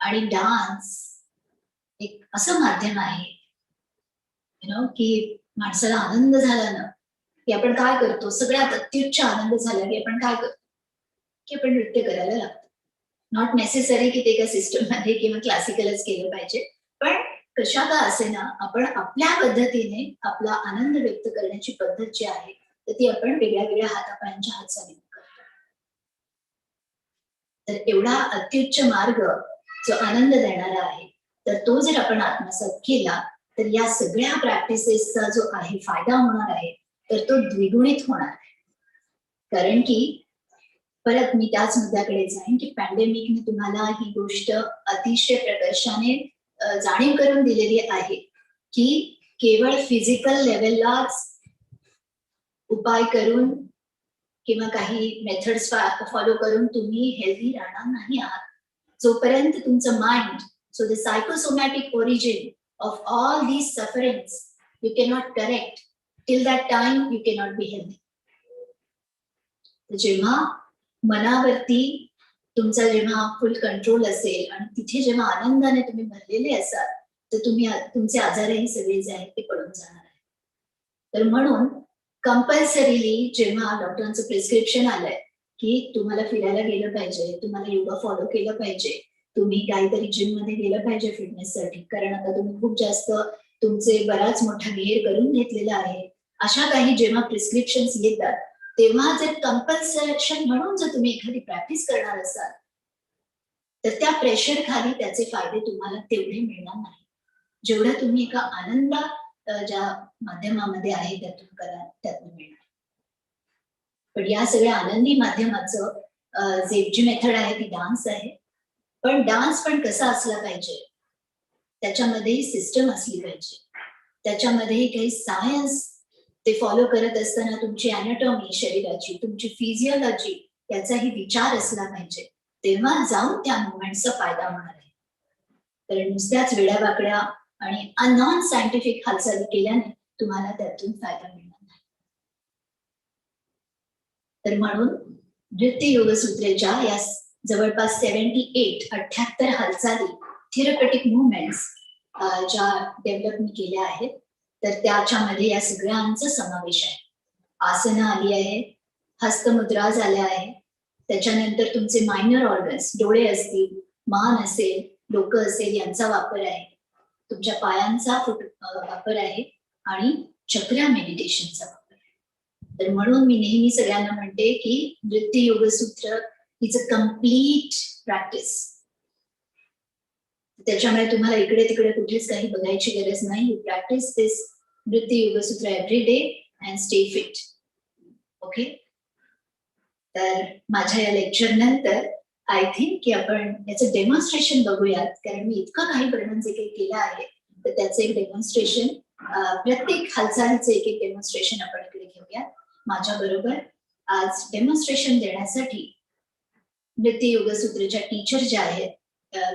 आणि डान्स एक असं माध्यम आहे की माणसाला आनंद झाला ना की आपण काय करतो, सगळ्यात अत्युच्च आनंद झाला की आपण काय करतो की आपण नृत्य करायला लागतो. नॉट नेसेसरी की ते एका सिस्टम मध्ये किंवा क्लासिकलच केलं पाहिजे, पण कशा का असे ना आपण आपल्या पद्धतीने आपला आनंद व्यक्त करण्याची पद्धत जी आहे तर ती आपण वेगळ्या वेगळ्या हातापायांच्या हालचाली करतो. तर एवढा अत्युच्च मार्ग जो आनंद देणारा आहे तर तो जर आपण आत्मसात केला तर या सगळ्या प्रॅक्टिसेसचा जो आहे फायदा होणार आहे तर तो द्विगुणित होणार आहे. कारण की परत मी त्याच मुद्द्याकडे जाईन की पॅन्डेमिकने तुम्हाला ही गोष्ट अतिशय प्रकर्षाने जाणीव करून दिलेली आहे की केवळ फिजिकल लेवललाच उपाय करून किंवा काही मेथड्स फॉलो करून तुम्ही हेल्दी राहणार नाही आहात. जोपर्यंत तुमचं mind, so the psychosomatic origin of all these sufferings you cannot correct, till that time you cannot be healthy. जेव्हा मनावरती तुमचा जेव्हा फुल कंट्रोल असेल आणि तिथे जेव्हा आनंदाने तुम्ही भरलेले असाल तर तुम्ही तुमचे आजारही सगळे जे आहेत ते पडून जाणार आहे. तर म्हणून कंपल्सरीली जेव्हा डॉक्टरांचं प्रिस्क्रिप्शन आलंय की तुम्हाला फिरायला गेलं पाहिजे, तुम्हाला योगा फॉलो केलं पाहिजे, तुम्ही काहीतरी जिम मध्ये गेलं पाहिजे फिटनेससाठी, कारण आता तुम्ही खूप जास्त तुमचे बराच मोठा गेअर करून घेतलेला आहे, अशा काही जेव्हा प्रिस्क्रिप्शन येतात तेव्हा जर कंपल्सेशन म्हणून जर तुम्ही एखादी प्रॅक्टिस करणार असाल तर त्या प्रेशर खाली त्याचे फायदे तुम्हाला तेवढे मिळणार नाही जेवढा तुम्ही एका आनंदा ज्या माध्यमामध्ये आहे त्यातून करा त्यातून मिळणार. पण या सगळ्या आनंदी माध्यमाचं जी मेथड आहे ती डान्स आहे. पण डान्स पण कसा असला पाहिजे, त्याच्यामध्ये सिस्टम असली पाहिजे, त्याच्यामध्ये काही सायन्स ते फॉलो करत असताना तुमची अॅनाटॉमी शरीराची, तुमची फिजिओलॉजी याचाही विचार असला पाहिजे, तेव्हा जाऊन त्या मुवमेंटचा फायदा होणार आहे. तर नुसत्याच वेड्यावाकड्या आणि नॉन सायंटिफिक हालचाली केल्याने तुम्हाला त्यातून फायदा मिळणार नाही. तर म्हणून नृत्य योग सूत्रेच्या या जवळपास 78 हालचाली, थेरपेटिक मुवमेंट्स ज्या डेव्हलप मी केल्या आहेत तर त्याच्यामध्ये या सगळ्यांचा समावेश आहे. आसनं आली आहे, हस्तमुद्रा झाल्या आहे, त्याच्यानंतर तुमचे मायनर ऑर्गन्स, डोळे असतील, मान असेल, डोकं असेल यांचा वापर आहे, तुमच्या पायांचा वापर आहे आणि चक्रा मेडिटेशनचा वापर आहे. तर म्हणून मी नेहमी सगळ्यांना म्हणते की नृत्य योग सूत्र इज अ कम्प्लीट प्रॅक्टिस. त्याच्यामुळे तुम्हाला इकडे तिकडे कुठेच काही बघायची गरज नाही. यू प्रॅक्टिस दिस नृत्य योग सूत्र every day and stay fit. Okay, तर माझ्या या लेक्चर नंतर आय थिंक की आपण याचं डेमॉन्स्ट्रेशन बघूयात, कारण मी इतकं काही वर्णन जे काही केलं आहे तर त्याचं एक डेमॉन्स्ट्रेशन प्रत्येक हालचालीचे एक एक डेमॉन्स्ट्रेशन आपण इकडे घेऊया. माझ्या बरोबर आज डेमॉन्स्ट्रेशन देण्यासाठी नृत्य योगसूत्रच्या टीचर ज्या आहेत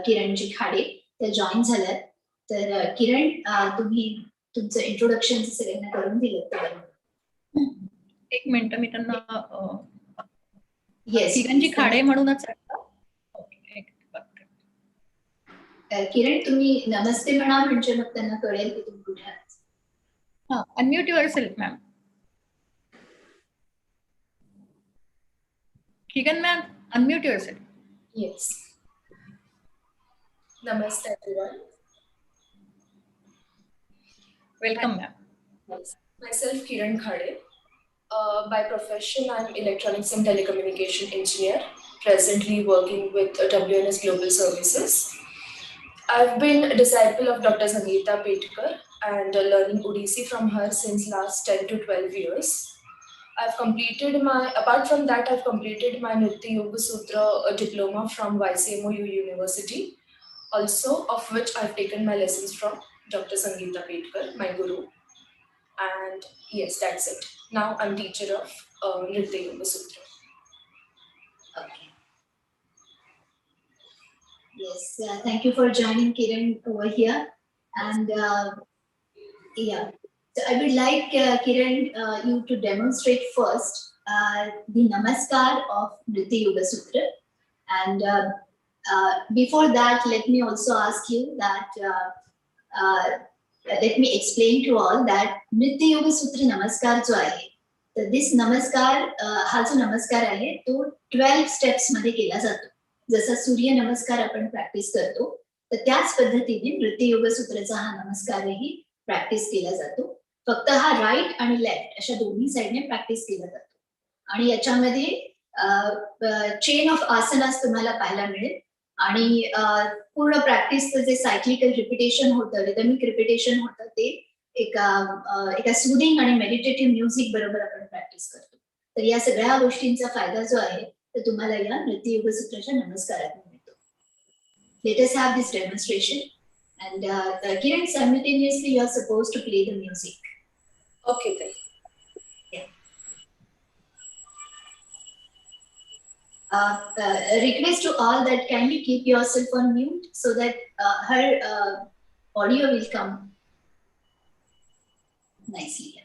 किरणजी खाडे त्या जॉईन झाल्यात. तर किरण तुम्ही तुमचं इंट्रोडक्शन सगळ्यांना करून दिलं तर. एक मिनिट मी त्यांना येस किरणजी खाडे म्हणूनच आहे का? ओके, एक बघते. किरण तुम्ही नमस्ते म्हणा म्हणजे मग त्यांना कळेल की तुम्ही कुठे आहात. हा, unmute yourself ma'am. Kiran ma'am, unmute yourself. Yes. Namaste everyone. Welcome ma'am. Myself Kiran Khade. By profession, I'm electronics and telecommunication engineer, presently working with WNS Global Services. I've been a disciple of Dr. Sangeeta Petkar and learning Odissi from her since last 10 to 12 years. Apart from that, I've completed my Nritya Yoga Sutra diploma from YCMOU University, also of which I've taken my lessons from Dr. Sangeeta Petkar, my guru. And yes, that's it. Now I'm teacher of Nritya Yoga Sutra. Okay. Yes, thank you for joining Kiran over here. And yeah, so I would like Kiran you to demonstrate first the Namaskar of Nritya Yoga Sutra. And before that, let me also ask you that let me explain to all that Nritya Yoga Sutra Namaskar जो आहे, तर this नमस्कार हा जो नमस्कार आहे तो 12 steps मध्ये केला जातो. जसा सूर्य नमस्कार आपण प्रॅक्टिस करतो तर त्याच पद्धतीने नृत्य योग सूत्राचा हा नमस्कारही प्रॅक्टिस केला जातो. फक्त हा राईट आणि लेफ्ट अशा दोन्ही साईडने प्रॅक्टिस केला जातो. आणि याच्यामध्ये चेन ऑफ आसनास तुम्हाला पाहायला मिळेल. आणि पूर्ण प्रॅक्टिसचं जे सायक्लिकल रिपिटेशन होतं, रिदमिक रिपिटेशन होतं, ते एका सुदिंग आणि मेडिटेटिव्ह म्युझिक बरोबर आपण प्रॅक्टिस करतो. तर या सगळ्या गोष्टींचा फायदा जो आहे तो तुम्हाला या नृत्य योग सूत्राच्या नमस्कारात मिळतो. Let us have this demonstration and Kiran, simultaneously you are supposed to play the music. Okay then. Request to all that kindly keep yourself on mute so that her audio will come nicely.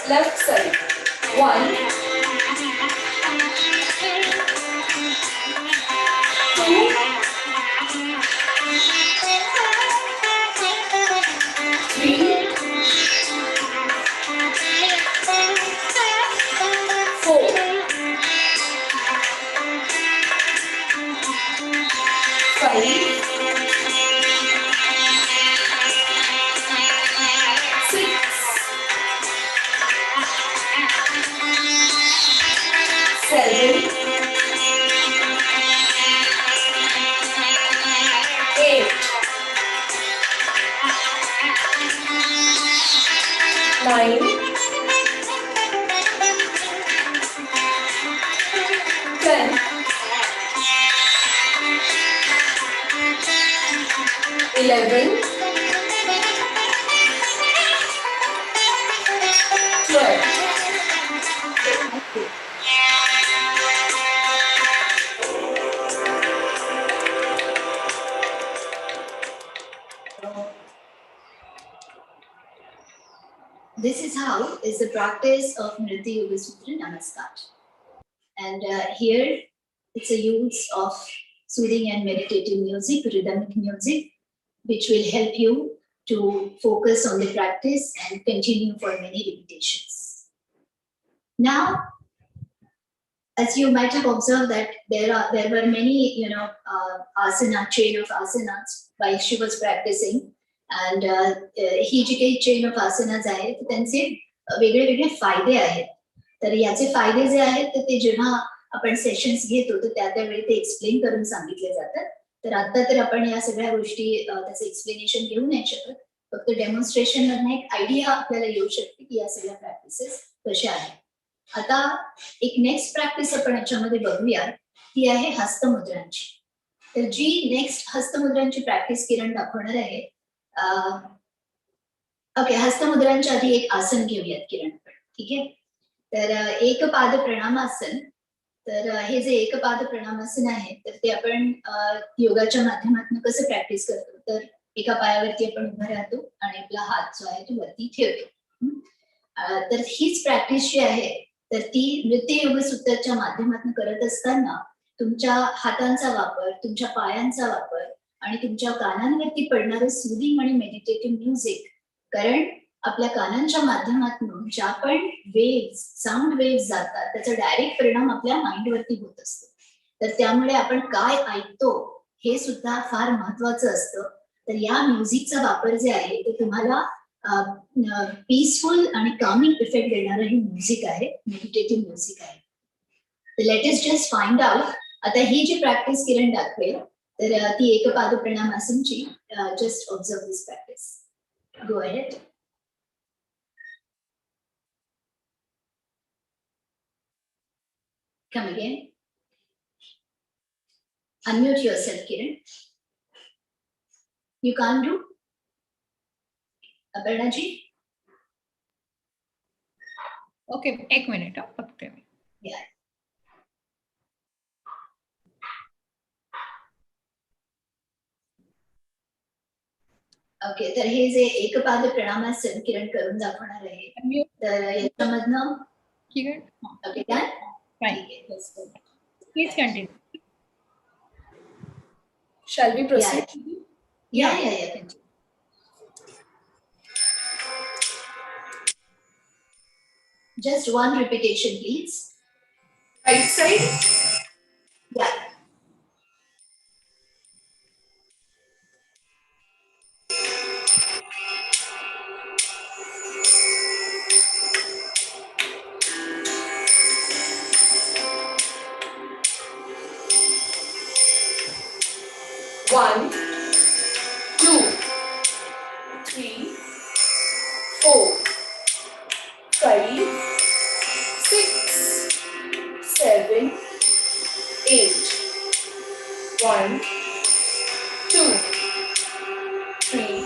Left side. 1, 2, 3, 9, 10, 11, 12. This is how is the practice of Nritya Yoga Sutra Namaskar. And here it's a use of soothing and meditative music, rhythmic music, which will help you to focus on the practice and continue for many repetitions. Now, as you might have observed that there were many asana, chain of asanas while she was practicing. And ही जी काही chain of asanas आहेत त्यांचे वेगळे वेगळे फायदे आहेत. तर याचे फायदे जे आहेत तर ते जेव्हा आपण सेशन्स घेतो तर त्यावेळी ते एक्सप्लेन करून सांगितले जातात. तर आता तर आपण या सगळ्या गोष्टी त्याचं एक्सप्लेनेशन घेऊ नाही शकत. फक्त डेमॉन्स्ट्रेशन मधनं एक आयडिया आपल्याला येऊ शकते की या सगळ्या प्रॅक्टिसेस कशा आहेत. आता एक नेक्स्ट प्रॅक्टिस आपण याच्यामध्ये बघूया ती आहे हस्तमुद्रांची. तर जी नेक्स्ट हस्तमुद्रांची प्रॅक्टिस किरण दाखवणार आहे. ओके, हस्तमुद्रांच्या आधी एक आसन घेऊयात किरण आपण. ठीक आहे, तर एक पाद प्रणामासन. तर हे जे एक पाद प्रणामासन आहे तर ते आपण योगाच्या माध्यमातून कसं प्रॅक्टिस करतो. तर एका पायावरती आपण उभं राहतो आणि आपला हात जो आहे तो वरती ठेवतो. तर हीच प्रॅक्टिस जी आहे तर ती नृत्य योग सूत्राच्या माध्यमातून करत असताना तुमच्या हातांचा वापर, तुमच्या पायांचा वापर आणि तुमच्या कानांवरती पडणारं सुदिंग आणि मेडिटेटिव्ह म्युझिक, कारण आपल्या कानांच्या माध्यमातून ज्या पण वेव्स, साऊंड वेव्स जातात त्याचा डायरेक्ट परिणाम आपल्या माइंडवरती होत असतो. तर त्यामुळे आपण काय ऐकतो हे सुद्धा फार महत्वाचं असतं. तर या म्युझिकचा वापर जे आहे ते तुम्हाला पीसफुल आणि कामिंग इफेक्ट देणारं हे म्युझिक आहे, मेडिटेटिव्ह म्युझिक आहे. तर let us just find out. आता ही जी प्रॅक्टिस किरण दाखवेल तर ती एक पाद प्रणामासनची. Just observe this practice. Go ahead. Come again. Unmute yourself, Kiran. You can't do? Aparna ji? Okay, एक मिनिट बघते मी. Yeah. ओके, तर हे जे एक पाद प्रणामासन किरण करून दाखवणार आहे तर याच्यामधनं किरण, ओके काय please continue. Shall we proceed? Yeah. Just one repetition, please. Right side? Yeah. One, 2, 3, 4, 5, 6, 7, 8. 1, 2, 3,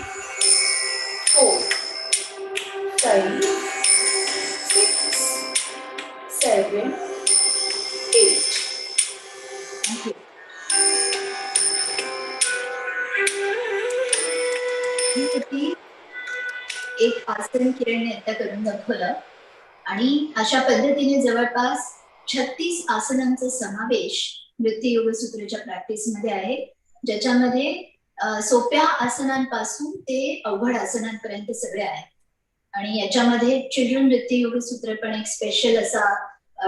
4, 5, 6, 7, 8. Thank you. एक आसन किरणने आता करून दाखवलं आणि अशा पद्धतीने जवळपास 36 आसनांचा समावेश नृत्य योग सूत्राच्या प्रॅक्टिस मध्ये आहे, ज्याच्यामध्ये सोप्या आसनांपासून ते अवघड आसनांपर्यंत सगळे आहे. आणि याच्यामध्ये चिल्ड्रन नृत्य योग सूत्र पण एक स्पेशल असा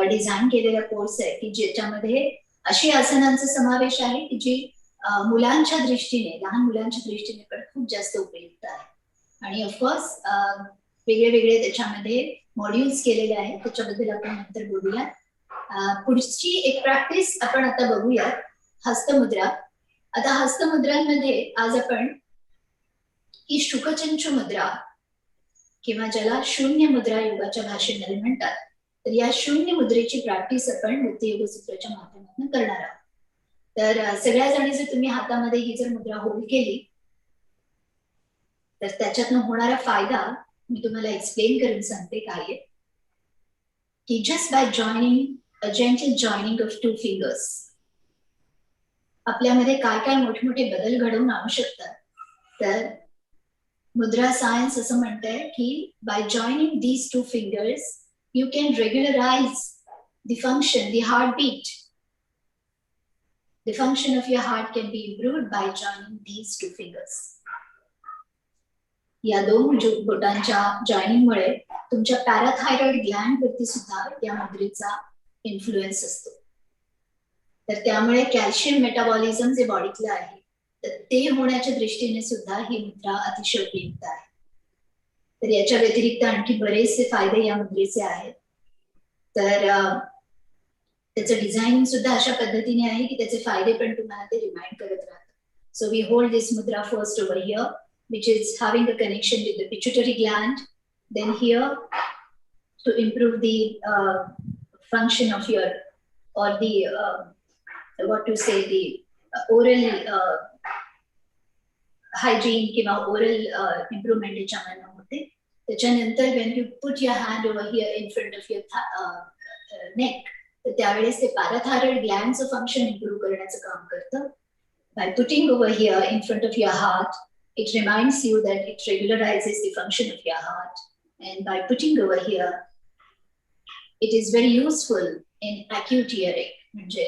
डिझाईन केलेला कोर्स आहे की ज्याच्यामध्ये अशी आसनांचा समावेश आहे की जी मुलांच्या दृष्टीने, लहान मुलांच्या दृष्टीने पण खूप जास्त उपयुक्त आहे. आणि ऑफकोर्स वेगळे वेगळे त्याच्यामध्ये मॉड्यूल्स केलेले आहेत, त्याच्याबद्दल आपण नंतर बोलूया. पुढची एक प्रॅक्टिस आपण आता बघूया, हस्तमुद्रा. आता हस्तमुद्रांमध्ये आज आपण ही शुकचंचू मुद्रा किंवा ज्याला शून्य मुद्रा योगाच्या भाषेमध्ये म्हणतात. तर या शून्य मुद्रेची प्रॅक्टिस आपण नृत्य योग सूत्राच्या माध्यमातून करणार आहोत. तर सगळ्या जणी जर तुम्ही हातामध्ये ही जर मुद्रा होल्ड केली तर त्याच्यातनं होणारा फायदा मी तुम्हाला एक्सप्लेन करून सांगते काय आहे की just by joining a gentle joining of 2 fingers आपल्यामध्ये काय काय मोठमोठे बदल घडवून आणू शकतात. तर मुद्रा सायन्स असं म्हणतंय की by joining these 2 fingers you can regularize the function, the heartbeat. The function of your heart can be improved by joining these 2 fingers. या दोन बोटांच्या जॉईनिंगमुळे तुमच्या पॅराथायरॉइड ग्लँड वरती सुद्धा या मुद्रेचा इन्फ्लुएन्स असतो. तर त्यामुळे कॅल्शियम मेटाबॉलिझम जे बॉडीतलं आहे तर ते होण्याच्या दृष्टीने सुद्धा ही मुद्रा अतिशय उपयुक्त आहे. तर याच्या व्यतिरिक्त आणखी बरेचसे फायदे या मुद्रेचे आहेत. तर त्याचं डिझाईन सुद्धा अशा पद्धतीने आहे की त्याचे फायदे पण तुम्हाला ते रिमाइंड करत राहतात. सो वी होल्ड दिस मुद्रा first over here which is having a connection with the pituitary gland, then here to improve the function of your or the what to say the oral hygiene किंवा oral improvement याच्यामध्ये होते. त्याच्यानंतर when you put your hand over here in front of your neck तर त्यावेळेस ते पॅराथायरॉइड ग्लँडचं function improve करण्याचं काम करतं. By putting over here in front of your heart, it reminds you that it regularizes the function of your heart. And by putting over here, it is very useful in acute hearing. म्हणजे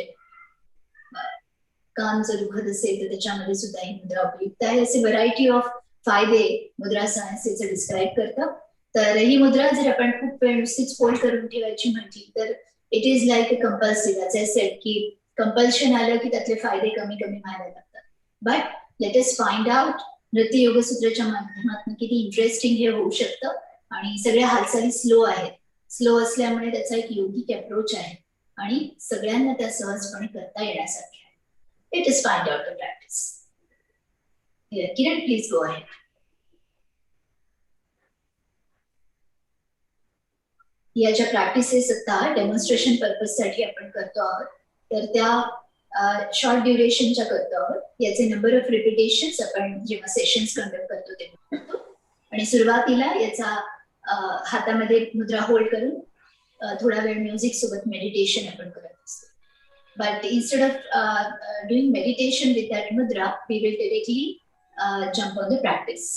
कान जर दुखत असेल तर त्याच्यामध्ये सुद्धा ही मुद्रा उपयुक्त आहे. असे व्हरायटी ऑफ फायदे मुद्रा सायन्स डिस्क्राईब करतं. तर ही मुद्रा जर आपण खूप वेळ नुसतीच होल्ड करून ठेवायची म्हटली तर it is like a compulsive. As I said की कंपल्शन आलं की त्यातले फायदे कमी कमी व्हायला लागतात. But let us find out नृत्य योग सूत्राच्या माध्यमातून किती इंटरेस्टिंग हे होऊ शकतं. आणि सगळ्या हालचाली स्लो आहेत. स्लो असल्यामुळे त्याचा एक योगिक अप्रोच आहे आणि सगळ्यांना त्या सहजपणे करता येण्यासारखे आहे. Let us find out the practice. Kiran please go ahead. या ज्या प्रॅक्टिसेस आता डेमॉन्स्ट्रेशन पर्पज साठी आपण करतो आहोत तर त्या शॉर्ट ड्युरेशनच्या करतो आहोत. याचे नंबर ऑफ रिपिटेशन्स आपण जेव्हा सेशन्स कंडक्ट करतो तेव्हा करतो. आणि सुरुवातीला याचा हातामध्ये मुद्रा होल्ड करून थोडा वेळ म्युझिक सोबत मेडिटेशन आपण करत असतो. But instead of doing meditation with that mudra we will directly jump on the practice.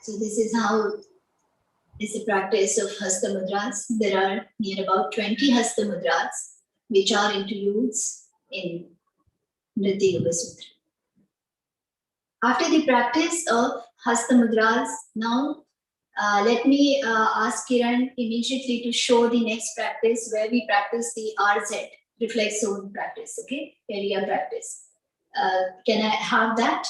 So this is how is the practice of Hasta Mudras. There are near about 20 Hasta Mudras which are introduced in Nritya Yoga Sutra. After the practice of Hasta Mudras, now let me ask Kiran immediately to show the next practice where we practice the RZ, reflex zone practice, okay? Area practice. Can I have that?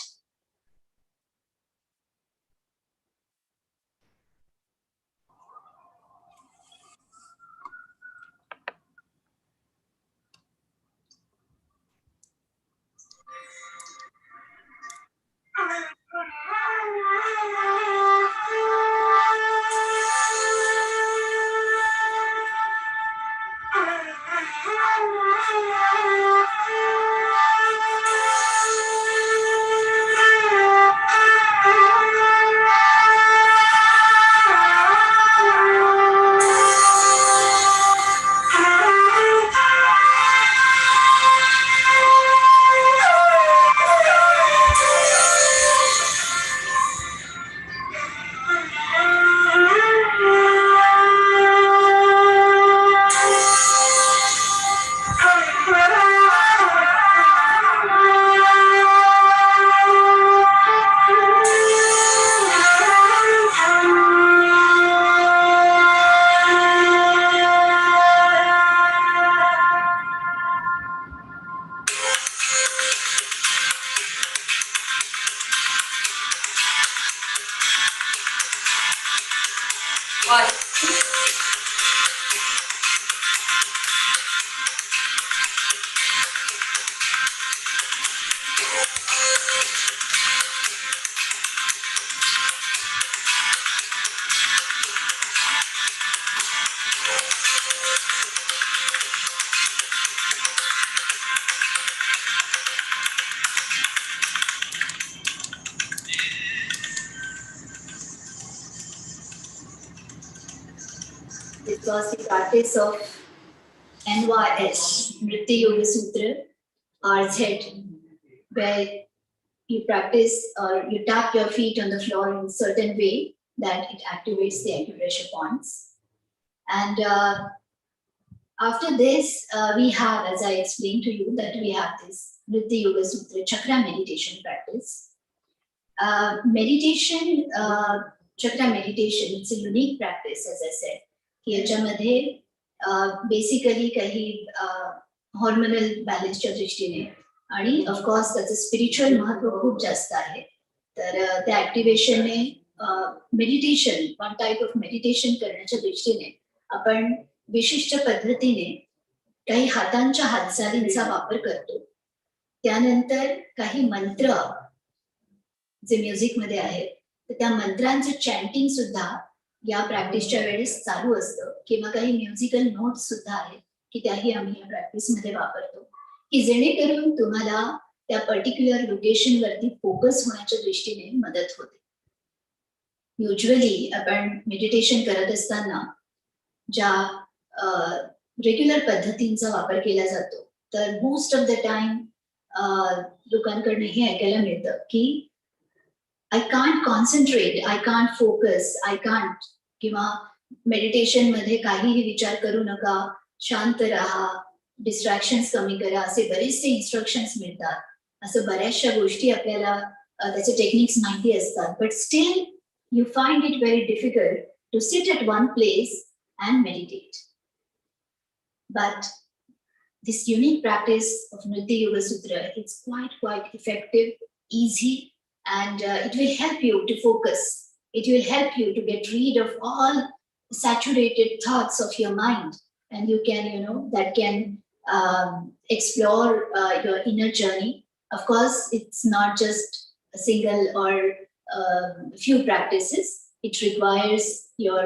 This was the practice of NYS, Nritya Yoga Sutra, RZ, where you practice or you tap your feet on the floor in a certain way that it activates the acupressure points. And after this, we have, as I explained to you, that we have this Nritya Yoga Sutra chakra meditation practice. Chakra meditation, it's a unique practice, as I said. याच्यामध्ये basically काही hormonal बॅलन्सच्या दृष्टीने आणि of course त्याचं spiritual महत्व खूप जास्त आहे. तर त्या ऍक्टिव्हेशनने meditation, one type of meditation करण्याच्या दृष्टीने आपण विशिष्ट पद्धतीने काही हातांच्या हालचालींचा वापर करतो. त्यानंतर काही मंत्र जे म्युझिक मध्ये आहेत तर त्या मंत्रांचं चॅन्टिंग सुद्धा या प्रॅक्टिसच्या वेळेस चालू असतं किंवा काही म्युझिकल नोट्स सुद्धा आहेत की त्याही आम्ही या प्रॅक्टिसमध्ये वापरतो की जेणेकरून तुम्हाला त्या पर्टिक्युलर लोकेशन वरती फोकस होण्याच्या दृष्टीने मदत होते. युजली आपण मेडिटेशन करत असताना ज्या रेग्युलर पद्धतींचा वापर केला जातो तर मोस्ट ऑफ द टाइम लोकांकडनं हे ऐकायला मिळतं की I can't concentrate, I can't focus, I can't किंवा मेडिटेशन मध्ये काहीही विचार करू नका, शांत राहा, डिस्ट्रॅक्शन्स कमी करा, असे बरेचसे इन्स्ट्रक्शन्स मिळतात. असं बऱ्याचशा गोष्टी आपल्याला त्याचे टेक्निक्स माहिती असतात. But still you find it very difficult to sit at one place and meditate. But this unique practice of Nritya Yoga Sutra, it's quite effective, easy, and it will help you to focus. It will help you to get rid of all saturated thoughts of your mind, and you can, that can explore your inner journey. Of course, it's not just a single or few practices. It requires your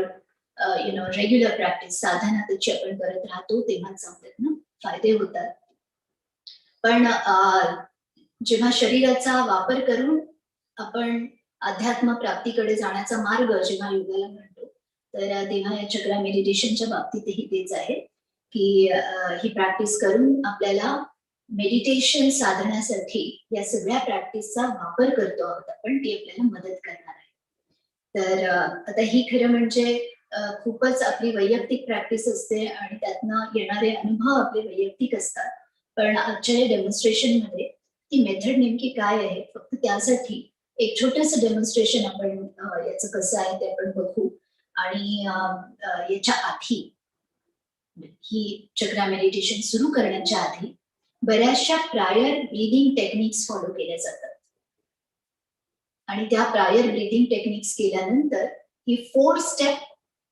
regular practice. साधना त्याची आपण करत राहतो तेव्हा जमतात ना, फायदे होतात. पण जेव्हा शरीराचा वापर करून आपण अध्यात्म प्राप्तीकडे जाण्याचा मार्ग जेव्हा योगाला म्हणतो तर तेव्हा या चक्रा मेडिटेशनच्या बाबतीतही तेच आहे की ही प्रॅक्टिस करून आपल्याला मेडिटेशन साधण्यासाठी या सगळ्या प्रॅक्टिसचा वापर करतो आहोत आपण, ती आपल्याला मदत करणार आहे. तर आता ही खरं म्हणजे खूपच आपली वैयक्तिक प्रॅक्टिस असते आणि त्यातनं येणारे अनुभव आपले वैयक्तिक असतात. पण आजच्या या डेमॉन्स्ट्रेशन मध्ये ती मेथड नेमकी काय आहे, फक्त त्यासाठी एक छोटंसं डेमॉन्स्ट्रेशन आपण याचं कसं आहे ते आपण बघू. आणि याच्या आधी ही चक्रा मेडिटेशन सुरू करण्याच्या आधी बऱ्याचशा प्रायर ब्रीदिंग टेक्निक्स फॉलो केल्या जातात आणि त्या प्रायर ब्रीदिंग टेक्निक्स केल्यानंतर ही 4 स्टेप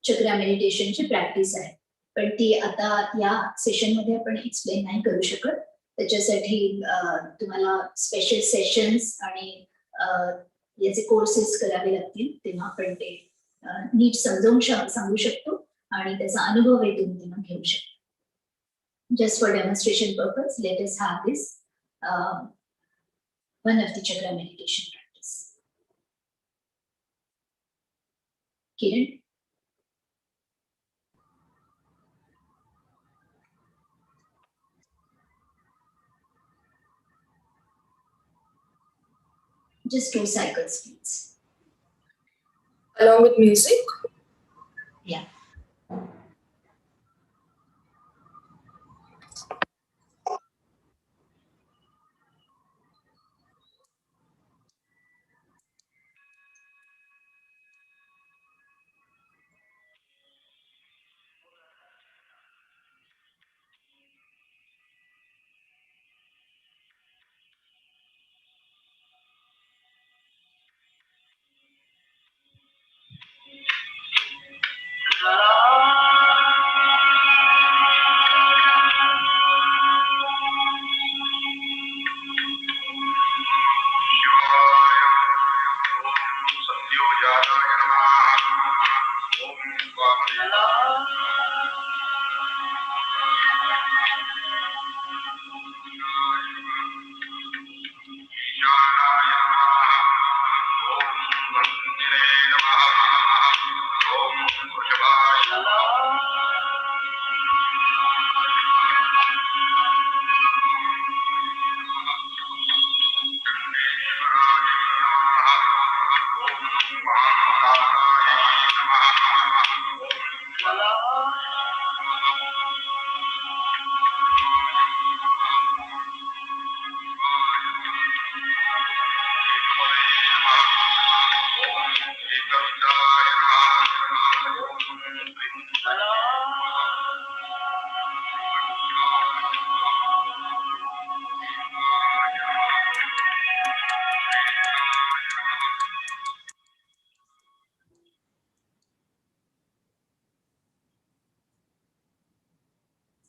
चक्रा मेडिटेशनची प्रॅक्टिस आहे. पण ती आता या सेशन मध्ये आपण एक्सप्लेन नाही करू शकत. त्याच्यासाठी तुम्हाला स्पेशल सेशन्स आणि याचे कोर्सेस करावे लागतील, तेव्हा आपण ते नीट समजावून सांगू शकतो आणि त्याचा अनुभव तुम्ही तेव्हा घेऊ शकतो. Just for demonstration purpose, let us have this one of the chakra meditation practice. Kiran? Just 2 cycles, please. Along with music? Yeah.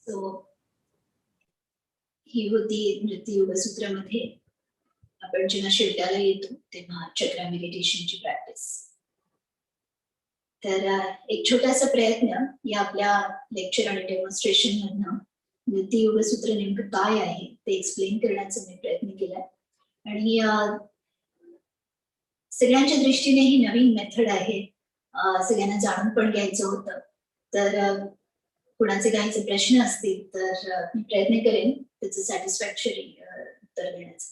So ही होती नृत्य योग सूत्रामध्ये आपण जेव्हा शेवटाला येतो तेव्हा चक्रा मेडिटेशनची प्रॅक्टिस. तर एक छोटासा प्रयत्न या आपल्या लेक्चर आणि डेमॉन्स्ट्रेशन मधनं नृत्य योग सूत्र नेमकं काय आहे ते एक्सप्लेन करण्याचा मी प्रयत्न केलाय. आणि सगळ्यांच्या दृष्टीने ही नवीन मेथड आहे, सगळ्यांना जाणून पण घ्यायचं होतं. तर कुणाचे काही प्रश्न असतील तर मी प्रयत्न करेन त्याचं सॅटिस्फॅक्टरी उत्तर देण्याचं.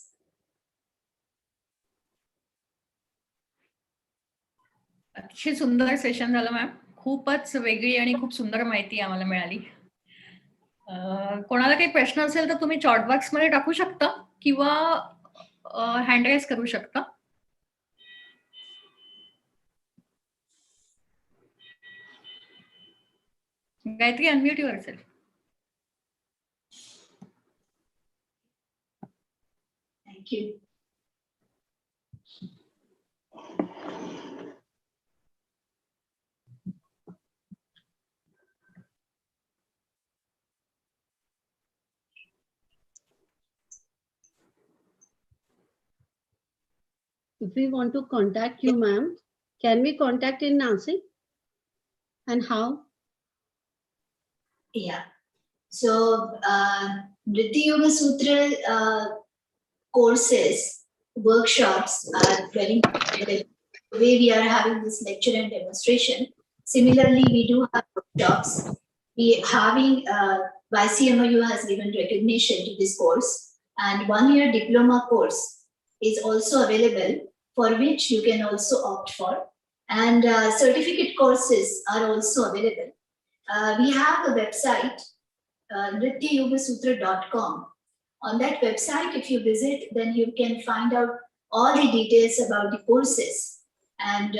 अतिशय सुंदर सेशन झालं मॅम. खूपच वेगळी आणि खूप सुंदर माहिती आम्हाला मिळाली. कोणाला काही प्रश्न असेल तर तुम्ही चॉट बॉक्स मध्ये टाकू शकता किंवा हँड रेज करू शकता. Gayatri, unmute yourself. Thank you. If we want to contact you, ma'am, can we contact in Nasik? And how? Yeah. So, Nritya Yoga Sutra courses, workshops are very important. The way we are having this lecture and demonstration. Similarly, we do have workshops. We having YCMOU has given recognition to this course, and 1-year diploma course is also available, for which you can also opt for. And certificate courses are also available. We have a website, nrityayogasootra.com. On that website, if you visit, then you can find out all the details about the courses and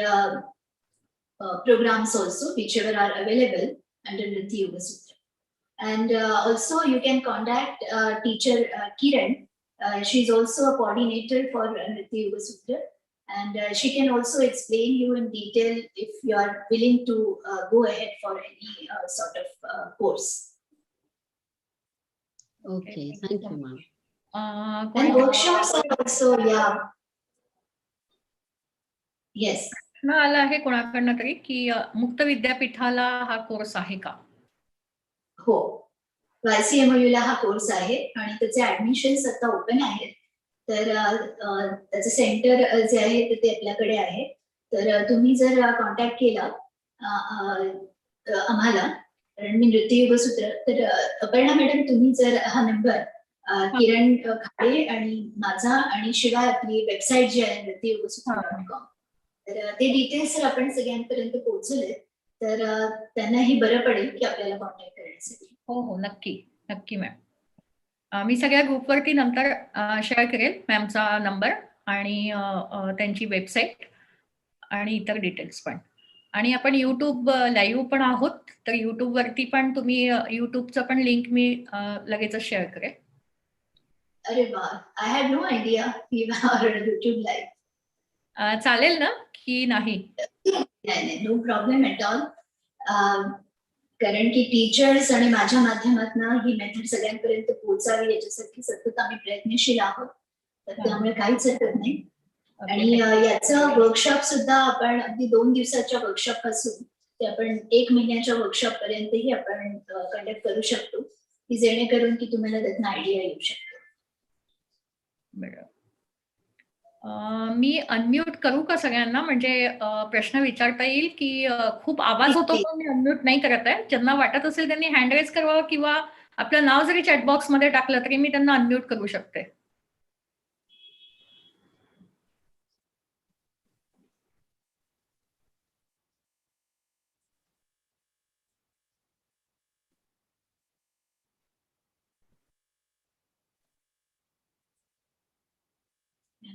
programs also, whichever are available under Nritya Yoga Sutra. And also you can contact teacher Kiran. She's also a coordinator for Nritya Yoga Sutra. And she can also explain you in detail if you are willing to go ahead for any sort of course. Okay, thank you, ma'am. And workshops are also, yeah. Yes. प्रश्न आला आहे कोणाकडनं तरी की मुक्त विद्यापीठाला हा course आहे का? हो, YCMU ला हा कोर्स आहे आणि त्याचे ऍडमिशन्स आता ओपन आहेत. तर त्याचं सेंटर जे आहे ते आपल्याकडे आहे. तर तुम्ही जर कॉन्टॅक्ट केला आम्हाला, कारण मी नृत्य योगसूत्र, तर अपर्णा मॅडम तुम्ही जर हा नंबर किरण खाडे आणि माझा आणि शिवाय आपली वेबसाईट जी आहे नृत्ययोगसूत्र.com, तर ते डिटेल्स जर आपण सगळ्यांपर्यंत पोहोचवले तर त्यांनाही बरं पडेल की आपल्याला कॉन्टॅक्ट करण्यासाठी. हो हो, नक्की नक्की मॅम. मी सगळ्या ग्रुपवरती नंतर शेअर करेल मॅमचा नंबर आणि त्यांची वेबसाईट आणि इतर डिटेल्स पण. आणि आपण युट्यूब लाईव्ह पण आहोत, तर युट्यूब वरती पण तुम्ही युट्यूबचं पण लिंक मी लगेच शेअर करेल. अरे वा, आय हॅड नो आयडिया की युट्यूब लाईव्ह. चालेल ना की नाही? नाही, नो प्रॉब्लेम ॲट ऑल. कारण की टीचर्स आणि माझ्या माध्यमातून ही मेथड सगळ्यांपर्यंत पोहोचावी याच्यासाठी सतत आम्ही प्रयत्नशील आहोत. तर त्यामुळे काहीच हरकत नाही. आणि याचं वर्कशॉप सुद्धा आपण अगदी 2 दिवसाच्या वर्कशॉप पासून ते आपण 1 महिन्याच्या वर्कशॉप पर्यंतही आपण कंडक्ट करू शकतो, की जेणेकरून की तुम्हाला त्यातनं आयडिया येऊ शकतो. बरं, मी अनम्यूट करू का सगळ्यांना? म्हणजे प्रश्न विचारता येईल की खूप आवाज होतो पण मी अनम्यूट नाही करत आहे. ज्यांना वाटत असेल त्यांनी हँड रेज करावं किंवा आपलं नाव जरी चॅटबॉक्स मध्ये टाकलं तरी मी त्यांना अनम्यूट करू शकते.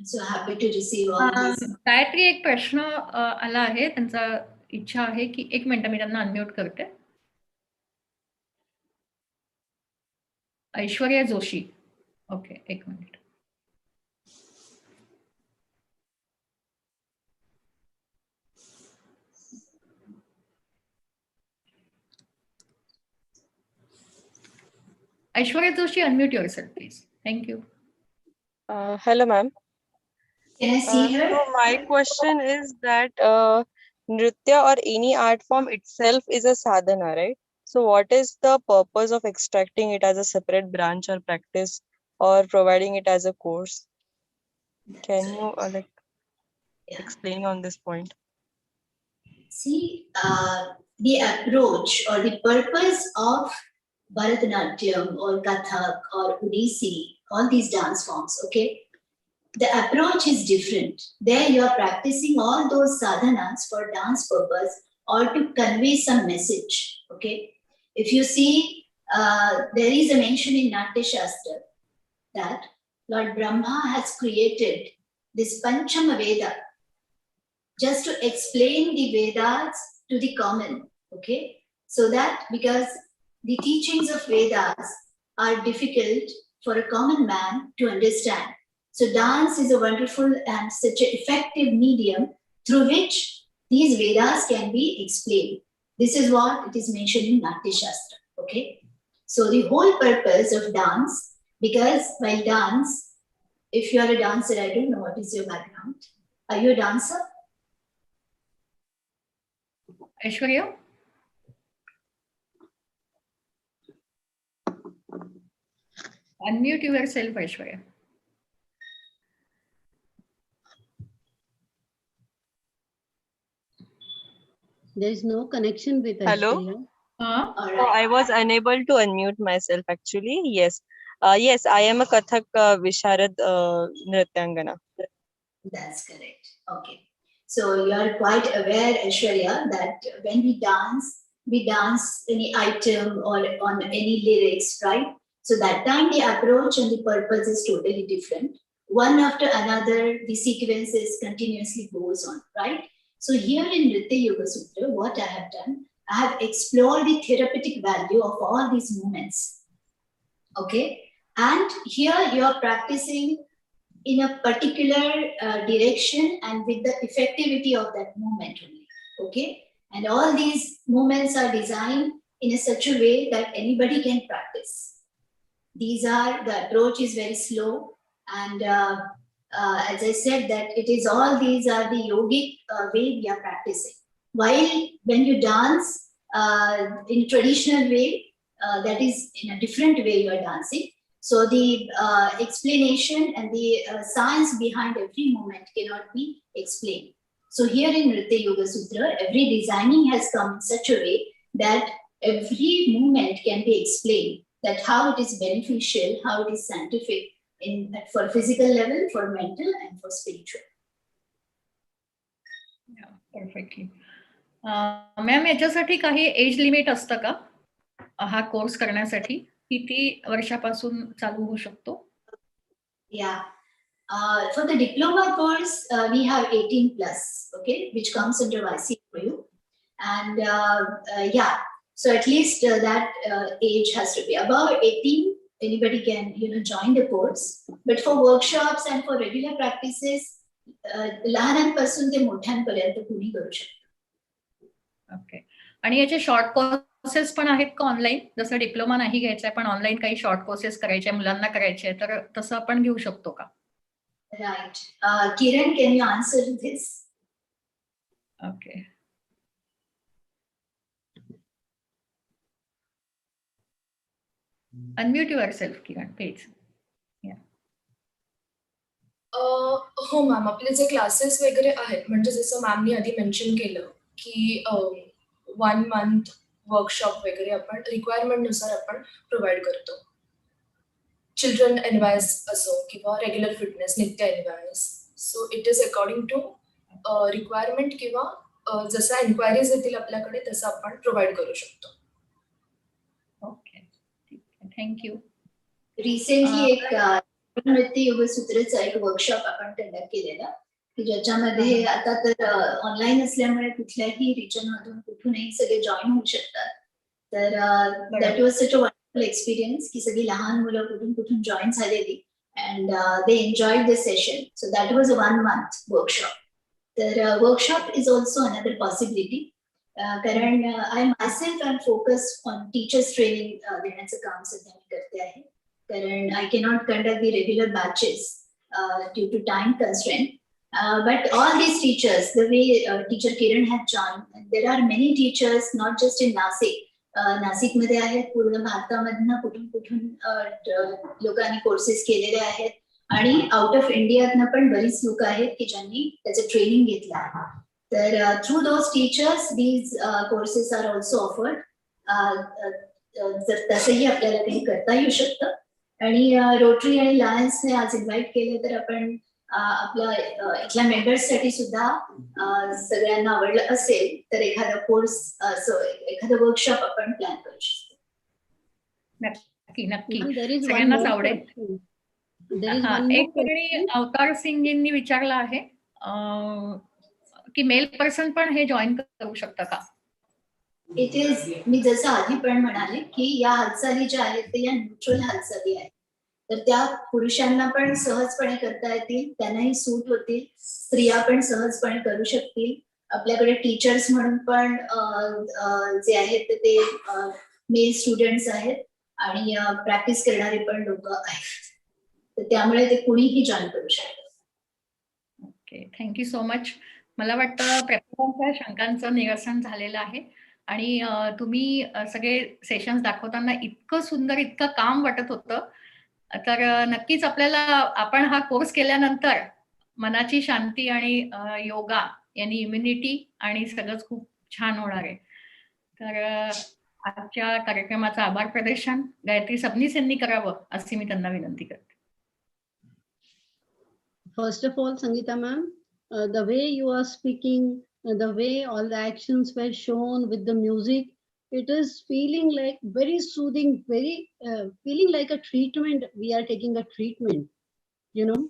So happy to receive all these. Gayatri, एक प्रश्न आला आहे, त्यांचा इच्छा आहे की 1 मिनिट मी त्यांना अनम्यूट करते. Aishwarya Joshi. Okay, 1 minute. Aishwarya Joshi, unmute yourself, please. Thank you. Hello, ma'am. Can I see her? So my question is that Nritya or any art form itself is a sadhana, right? So what is the purpose of extracting it as a separate branch or practice or providing it as a course? Can you explain on this point? See, the approach or the purpose of Bharatanatyam or Kathak or Odissi, all these dance forms, okay? The approach is different. There you are practicing all those sadhanas for dance purpose or to convey some message, okay? If you see, there is a mention in Natya Shastra that Lord Brahma has created this Panchama Veda just to explain the Vedas to the common, okay? So that because the teachings of Vedas are difficult for a common man to understand. So dance is a wonderful and such an effective medium through which these Vedas can be explained. This is what it is mentioned in Natya Shastra, okay? So the whole purpose of dance, because while dance, if you are a dancer, I don't know what is your background. Are you a dancer? Aishwarya? Unmute yourself, Aishwarya. There is no connection with Hello? Aishwarya. All So I was unable to unmute myself actually. Yes. Yes, I am a Kathak Visharad Nrityangana. That's correct. Okay. So you are quite aware, Aishwarya, that when we dance any item or on any lyrics, right? So that time the approach and the purpose is totally different. One after another, the sequences continuously goes on, right? So here in Nritya Yoga Sutra, what I have done, I have explored the therapeutic value of all these movements. Okay, and here you are practicing in a particular direction and with the effectivity of that movement only. Okay, and all these movements are designed in a such a way that anybody can practice. The approach is very slow, and as I said, that these are the yogic way we are practicing. While when you dance in a traditional way, that is in a different way you are dancing. So the explanation and the science behind every movement cannot be explained. So here in Nritya Yoga Sutra, every designing has come in such a way that every movement can be explained, that how it is beneficial, how it is scientific for physical level, for mental, and for spiritual. Perfectly. Ma'am, याच्यासाठी काही age limit असतं का हा course करण्यासाठी? किती वर्षापासून चालू होऊ शकतो? Yeah. For the diploma course, we have 18 plus, okay, which comes under YCU. And yeah, so at least that age has to be above 18. Anybody can, join the course. But for workshops and for regular practices, लहानांपासून ते मोठ्यांपर्यंत कुणी करू शकतो. Okay. आणि याचे short courses पण आहेत का ऑनलाईन? जसं डिप्लोमा नाही घ्यायचंय पण ऑनलाईन काही शॉर्ट कोर्सेस करायचे मुलांना करायचे, तर तसं आपण घेऊ शकतो का? Right. Kiran, can you answer this? Okay. Unmute yourself, Kiran, please. Yeah. हो मॅम, आपले जे क्लासेस वगैरे आहेत, म्हणजे जसं मॅमनी आधी मेन्शन केलं की 1 month वर्कशॉप वगैरे आपण रिक्वायरमेंटनुसार आपण प्रोव्हाइड करतो. चिल्ड्रन एनवायस असो किंवा रेग्युलर फिटनेस, नित्य एनवायस. So it is according to requirement किंवा जसं एन्क्वायरीज येतील आपल्याकडे तसं आपण प्रोव्हाइड करू शकतो. Okay, thank you. रिसेंटली एक नृत्य योग सूत्रचा एक वर्कशॉप आपण कंडक्ट केलेला, की ज्याच्यामध्ये आता तर ऑनलाईन असल्यामुळे कुठल्याही रिजन मधून कुठूनही सगळे जॉईन होऊ शकतात. तर that was such a wonderful experience की सगळी लहान मुलं कुठून कुठून जॉईन झालेली and they enjoyed the session. So that was a 1 month workshop. तर workshop is also another possibility. कारण I myself am focused on teachers training देण्याचं काम सध्या मी करते आहे. कारण I cannot conduct the regular batches due to time constraint. But all these teachers, the way teacher Kiran had joined, there are many teachers, not just in Nasik. नाशिकमध्ये आहेत, पूर्ण भारतामधनं कुठून कुठून लोकांनी कोर्सेस केलेले आहेत आणि आउट ऑफ इंडियातनं पण बरीच लोक आहेत की ज्यांनी त्याचं ट्रेनिंग घेतलं आहे. तर through those teachers these courses are also offered. जर तसंही आपल्याला काही करता येऊ शकतं. आणि रोटरी आणि लायन्सने आज इन्व्हाइट केले तर आपण आपल्या इथल्या मेंबर्ससाठी सुद्धा सगळ्यांना आवडलं असेल तर एखादा कोर्स, एखादा वर्कशॉप आपण प्लॅन करू शकतो. नक्की नक्की, सगळ्यांनाच आवडेल. एक कोणी अवतार सिंगजींनी विचारलं आहे की मेल पर्सन पण हे जॉईन करू शकतं का? इट इज, मी जसं आधी पण म्हणाले की या हालचाली ज्या आहेत ते या न्यूट्रल हालचाली आहेत. तर त्या पुरुषांना पण सहजपणे करता येतील, त्यांनाही सूट होतील, स्त्रिया पण सहजपणे करू शकतील. आपल्याकडे टीचर्स म्हणून पण जे आहेत ते मेल स्टुडंट्स आहेत आणि प्रॅक्टिस करणारे पण लोक आहेत. तर त्यामुळे ते कुणीही जॉईन करू शकतात. Okay, thank you so much. मला वाटतं प्रत्येकाच्या शंकांचं निरसन झालेलं आहे आणि तुम्ही सगळे सेशन्स दाखवताना इतकं सुंदर, इतकं काम वाटत होतं. तर नक्कीच आपल्याला आपण हा कोर्स केल्यानंतर मनाची शांती आणि योगा यांनी इम्युनिटी आणि सगळंच खूप छान होणार आहे. तर आजच्या कार्यक्रमाचं आभार प्रदर्शन गायत्री सबनीस यांनी करावं अशी मी त्यांना विनंती करते. First of all, Sangeeta ma'am, the way you are speaking, the way all the actions were shown with the music, it is feeling like very soothing, very feeling like a treatment. We are taking a treatment, you know.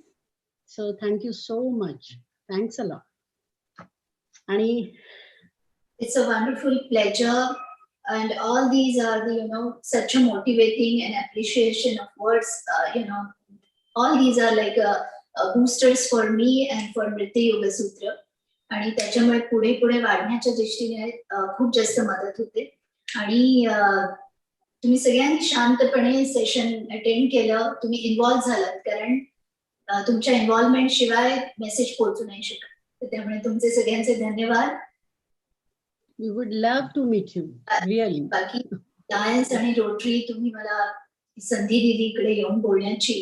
So thank you so much. Thanks a lot. आणि It's a wonderful pleasure, and all these are the, such a motivating and appreciation of words. All these are like boosters for me and for नृत्य योग सूत्र, आणि त्याच्यामुळे पुढे पुढे वाढण्याच्या दृष्टीने खूप जास्त मदत होते. आणि तुम्ही सगळ्यांनी शांतपणे सेशन अटेंड केलं, तुम्ही इन्व्हॉल्व्ह झालात, कारण तुमच्या इन्व्हॉल्वमेंट शिवाय मेसेज पोहोचू नाही शकत. तर त्यामुळे तुमचे सगळ्यांचे धन्यवाद. we would love to meet you, really. बाकी लायन्स आणि रोटरी, तुम्ही मला संधी दिली इकडे येऊन बोलण्याची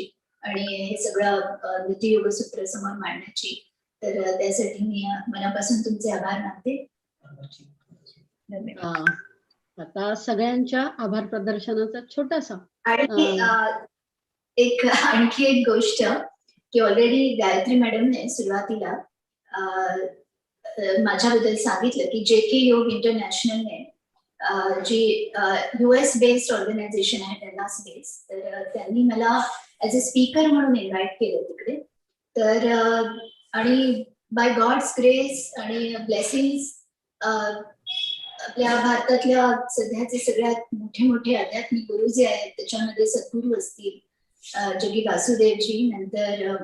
आणि हे सगळं नृत्य योग सूत्र समोर मांडण्याची, तर त्यासाठी मी मनापासून तुमचे आभार मानते. धन्यवाद. आता सगळ्यांच्या आभार प्रदर्शनाचा छोटासा आणि आणखी एक गोष्ट की ऑलरेडी गायत्री मॅडमने सुरुवातीला माझ्याबद्दल सांगितलं की JK योग इंटरनॅशनलने जी US बेस्ड ऑर्गनायझेशन आहे, डल्लास बेस्ड, तर त्यांनी मला ऍज अ स्पीकर म्हणून इन्व्हाइट केलं तिकडे. तर आणि बाय गॉड्स ग्रेस आणि ब्लेसिंग्स आपल्या भारतातल्या सध्याचे सगळ्यात मोठे मोठे आध्यात्मिक गुरु जे आहेत, त्याच्यामध्ये सद्गुरू असतील जगी वासुदेवजी, नंतर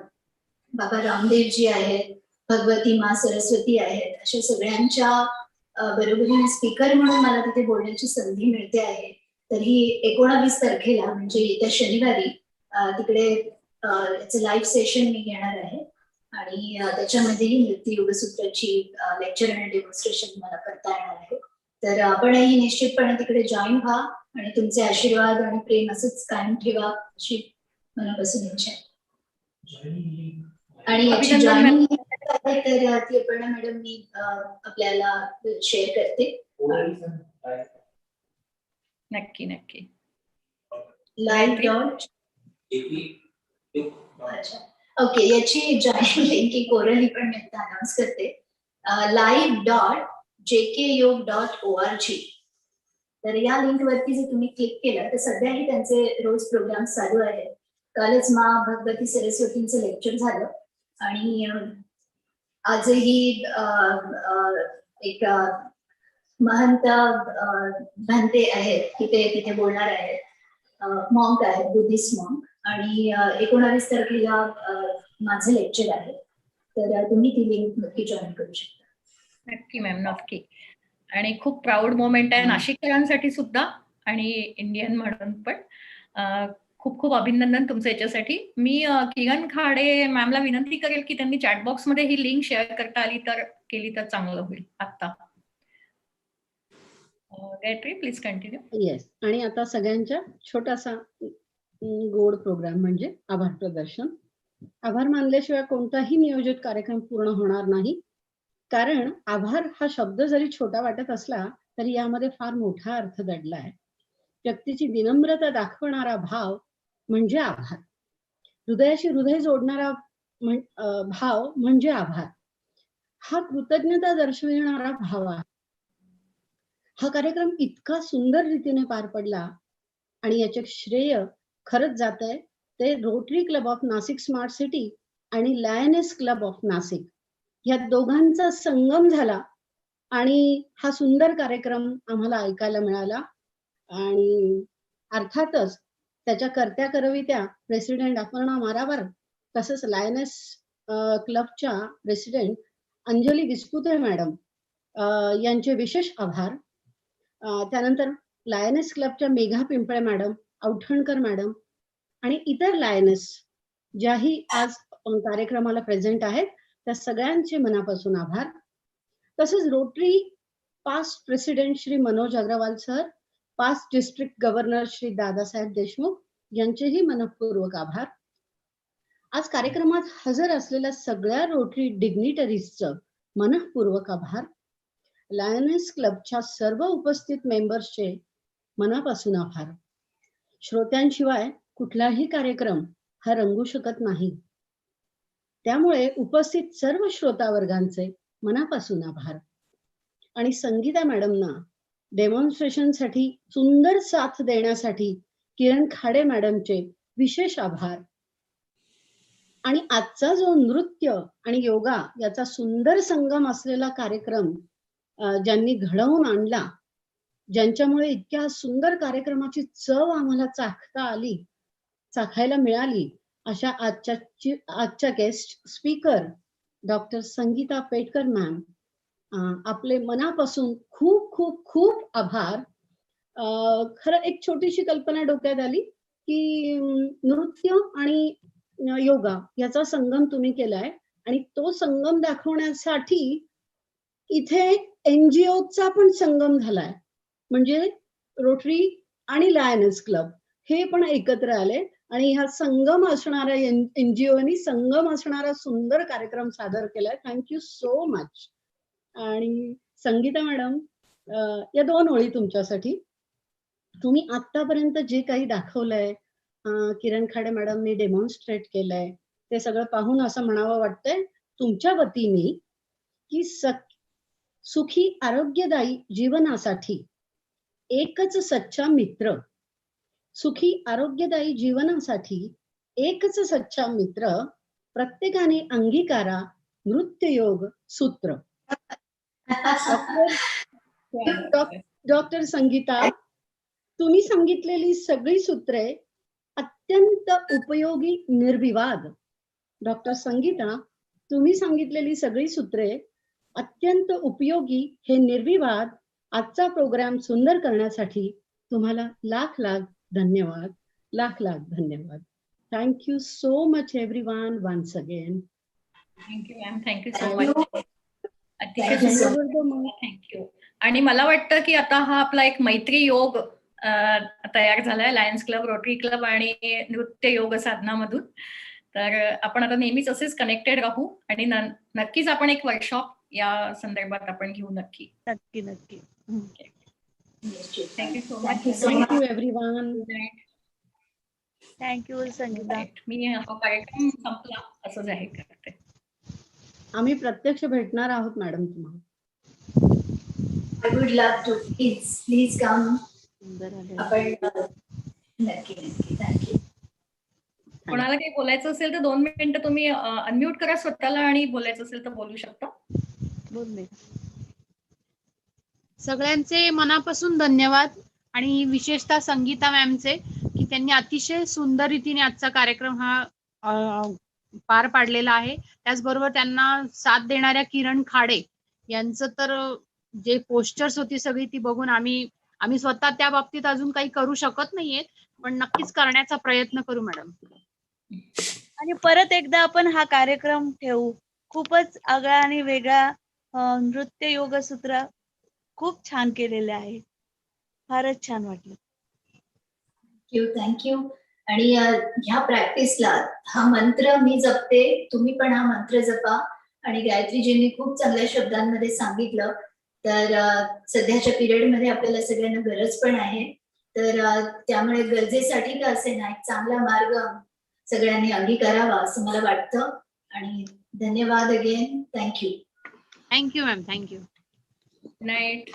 बाबा रामदेवजी आहेत, भगवती मा सरस्वती आहेत, अशा सगळ्यांच्या बरोबरीने स्पीकर म्हणून मला तिथे बोलण्याची संधी मिळते आहे. तर ही 19 तारखेला म्हणजे येत्या शनिवारी तिकडे याचं लाईव्ह सेशन मी घेणार आहे, आणि त्याच्यामध्येही नृत्य योग सूत्राची लेक्चर आणि डेमॉन्स्ट्रेशन मला करता येणार आहे. तर आपणही निश्चितपणे तिकडे जॉईन व्हा आणि तुमचे आशीर्वाद आणि प्रेम असंच कायम ठेवा अशी मनापासून इच्छा आहे. आणि याची जॉईनिंग तर ती अपर्णा मॅडम मी आपल्याला शेअर करते. नक्की नक्की. live.jk. ओके, याची जॉईनिंग लिंक की कोरली पण मी आता अनाउन्स करते. live.jkyog.org. तर या लिंक वरती जर तुम्ही क्लिक केलं तर सध्याही त्यांचे रोज प्रोग्राम चालू आहेत. कालच मा भगवती सरस्वतींचं लेक्चर झालं, आणि आजही एक महंत भंते आहेत तिथे बोलणार आहेत, मॉन्क आहेत, बुद्धिस्ट मॉन्क, आणि 19 तारखेला माझं लेक्चर आहे. तर तुम्ही ती लिंक नक्की जॉईन करू शकता. नक्की मॅम, नक्की. आणि खूप प्राऊड मोमेंट आहे नाशिककरांसाठी सुद्धा आणि इंडियन म्हणून पण. खूप खूप अभिनंदन तुमचं याच्यासाठी. मी किरण खाडे मॅमला विनंती करेल की त्यांनी चॅटबॉक्स मध्ये ही लिंक शेअर करता आली तर केली तर चांगलं होईल. आता गायत्री, प्लीज कंटिन्यू. येस. आणि आता सगळ्यांच्या छोटासा गोड प्रोग्राम म्हणजे आभार प्रदर्शन. आभार मानल्याशिवाय कोणताही नियोजित कार्यक्रम पूर्ण होणार नाही, कारण आभार हा शब्द जरी छोटा वाटत असला तरी यामध्ये फार मोठा अर्थ दडला आहे. व्यक्तीची विनम्रता दाखवणारा भाव म्हणजे आभार. हृदयाशी हृदय जोडणारा भाव म्हणजे आभार. हा कृतज्ञता दर्शविणारा भाव आहे. हा कार्यक्रम इतका सुंदर रीतीने पार पडला आणि याचे श्रेय खरंच जात आहे ते rotary club of Nashik smart city आणि लायनेस क्लब ऑफ नाशिक या दोघांचा संगम झाला, आणि हा सुंदर कार्यक्रम आम्हाला ऐकायला मिळाला. आणि अर्थातच त्याच्या कर्त्या करवित्या प्रेसिडेंट अपर्णा मारावर, तसंच लायनेस क्लबच्या प्रेसिडेंट अंजली विस्पुते मॅडम यांचे विशेष आभार. त्यानंतर लायनेस क्लबच्या मेघा पिंपळे मॅडम, औठणकर मॅडम आणि इतर लायनेस ज्याही आज कार्यक्रमाला प्रेझेंट आहेत त्या सगळ्यांचे मनापासून आभार. तसेच Rotary past president Shri Manoj Agarwal sir, past district governor Shri Dadasaheb Deshmukh यांचेही मनपूर्वक आभार. आज कार्यक्रमात हजर असलेल्या सगळ्या रोटरी डिग्निटरीजचं मनपूर्वक आभार. लायनेस क्लबच्या सर्व उपस्थित मेंबर्सचे मनापासून आभार. श्रोत्यांशिवाय कुठलाही कार्यक्रम हा रंगू शकत नाही. त्यामुळे उपस्थित सर्व श्रोता वर्गांचे मनापासून आभार. आणि संगीता मॅडमना डेमॉन्स्ट्रेशनसाठी सुंदर साथ देण्यासाठी किरण खाडे मॅडमचे विशेष आभार. आणि आजचा जो नृत्य आणि योगा याचा सुंदर संगम असलेला कार्यक्रम ज्यांनी घडवून आणला, ज्यांच्यामुळे इतक्या सुंदर कार्यक्रमाची चव आम्हाला चाखायला मिळाली, अशा आजच्या guest speaker doctor Sangeeta Petkar ma'am, आपले मनापासून खूप खूप खूप आभार. खरं एक छोटीशी कल्पना डोक्यात आली की नृत्य आणि योगा याचा संगम तुम्ही केलाय आणि तो संगम दाखवण्यासाठी इथे NGOचा पण संगम झालाय. म्हणजे रोटरी आणि लायनस क्लब हे पण एकत्र आले आणि ह्या संगम असणाऱ्या NGOनी संगम असणारा सुंदर कार्यक्रम सादर केलाय. Thank you so much. आणि संगीता मॅडम, या 2 ओळी तुमच्यासाठी. तुम्ही आतापर्यंत जे काही दाखवलंय, किरण खाडे मॅडमनी डेमॉन्स्ट्रेट केलंय, ते सगळं पाहून असं म्हणावं वाटतंय तुमच्या वतीने की सुखी आरोग्यदायी जीवनासाठी एकच सच्चा मित्र. सुखी आरोग्यदायी जीवनासाठी एकच सच्चा मित्र. प्रत्येकाने अंगीकारा नृत्ययोग सूत्र. डॉक्टर संगीता, तुम्ही सांगितलेली सगळी सूत्रे अत्यंत उपयोगी निर्विवाद. डॉक्टर संगीता, तुम्ही सांगितलेली सगळी सूत्रे अत्यंत उपयोगी हे निर्विवाद आजचा प्रोग्राम सुंदर करण्यासाठी तुम्हाला लाख लाख धन्यवाद. लाख लाख धन्यवाद. Thank you so much everyone once again. Thank you ma'am. Thank you so much. अतिशय सुंदर. थँक्यू. आणि मला वाटतं की आता हा आपला एक मैत्री योग तयार झालाय लायन्स क्लब, रोटरी क्लब आणि नृत्य योग साधनामधून. तर आपण आता नेहमीच असेच कनेक्टेड राहू आणि नक्कीच आपण एक वर्कशॉप या संदर्भात आपण घेऊ. नक्की नक्की नक्की. Thank you so much. Thank you everyone. Thank you Sangeeta. मी हा कार्यक्रम संपला असं जाहीर करते. आम्ही प्रत्यक्ष भेटणार आहोत मॅडम तुम्हाला. I would love to. Please come. आपण नक्की नक्की. थँक्यू. कोणाला काही बोलायचं असेल तर 2 मिनिटं तुम्ही अनम्यूट करा स्वतःला आणि बोलायचं असेल तर बोलू शकता. सगळ्यांचे मनापासून धन्यवाद आणि विशेषतः संगीता मॅमचे की त्यांनी अतिशय सुंदर रीतीने आजचा कार्यक्रम हा पार पाडलेला आहे. त्याचबरोबर त्यांना साथ देणाऱ्या किरण खाडे यांचं तर जे पोस्टर्स होती सगळी ती बघून आम्ही स्वतः त्या बाबतीत अजून काही करू शकत नाहीये, पण नक्कीच करण्याचा प्रयत्न करू मॅडम. आणि परत एकदा आपण हा कार्यक्रम ठेवू. खूपच आगळा आणि वेगळा नृत्य योग सूत्र खूप छान केलेले आहे. फारच छान वाटलं. थँक्यू. आणि ह्या प्रॅक्टिसला हा मंत्र मी जपते, तुम्ही पण हा मंत्र जपा. आणि गायत्रीजींनी खूप चांगल्या शब्दांमध्ये सांगितलं. तर सध्याच्या पिरियडमध्ये आपल्याला सगळ्यांना गरज पण आहे. तर त्यामुळे गरजेसाठी का असे ना एक चांगला मार्ग सगळ्यांनी अंगीकारावा असं मला वाटतं. आणि धन्यवाद again. Thank you. Thank you ma'am. Thank you. Good night.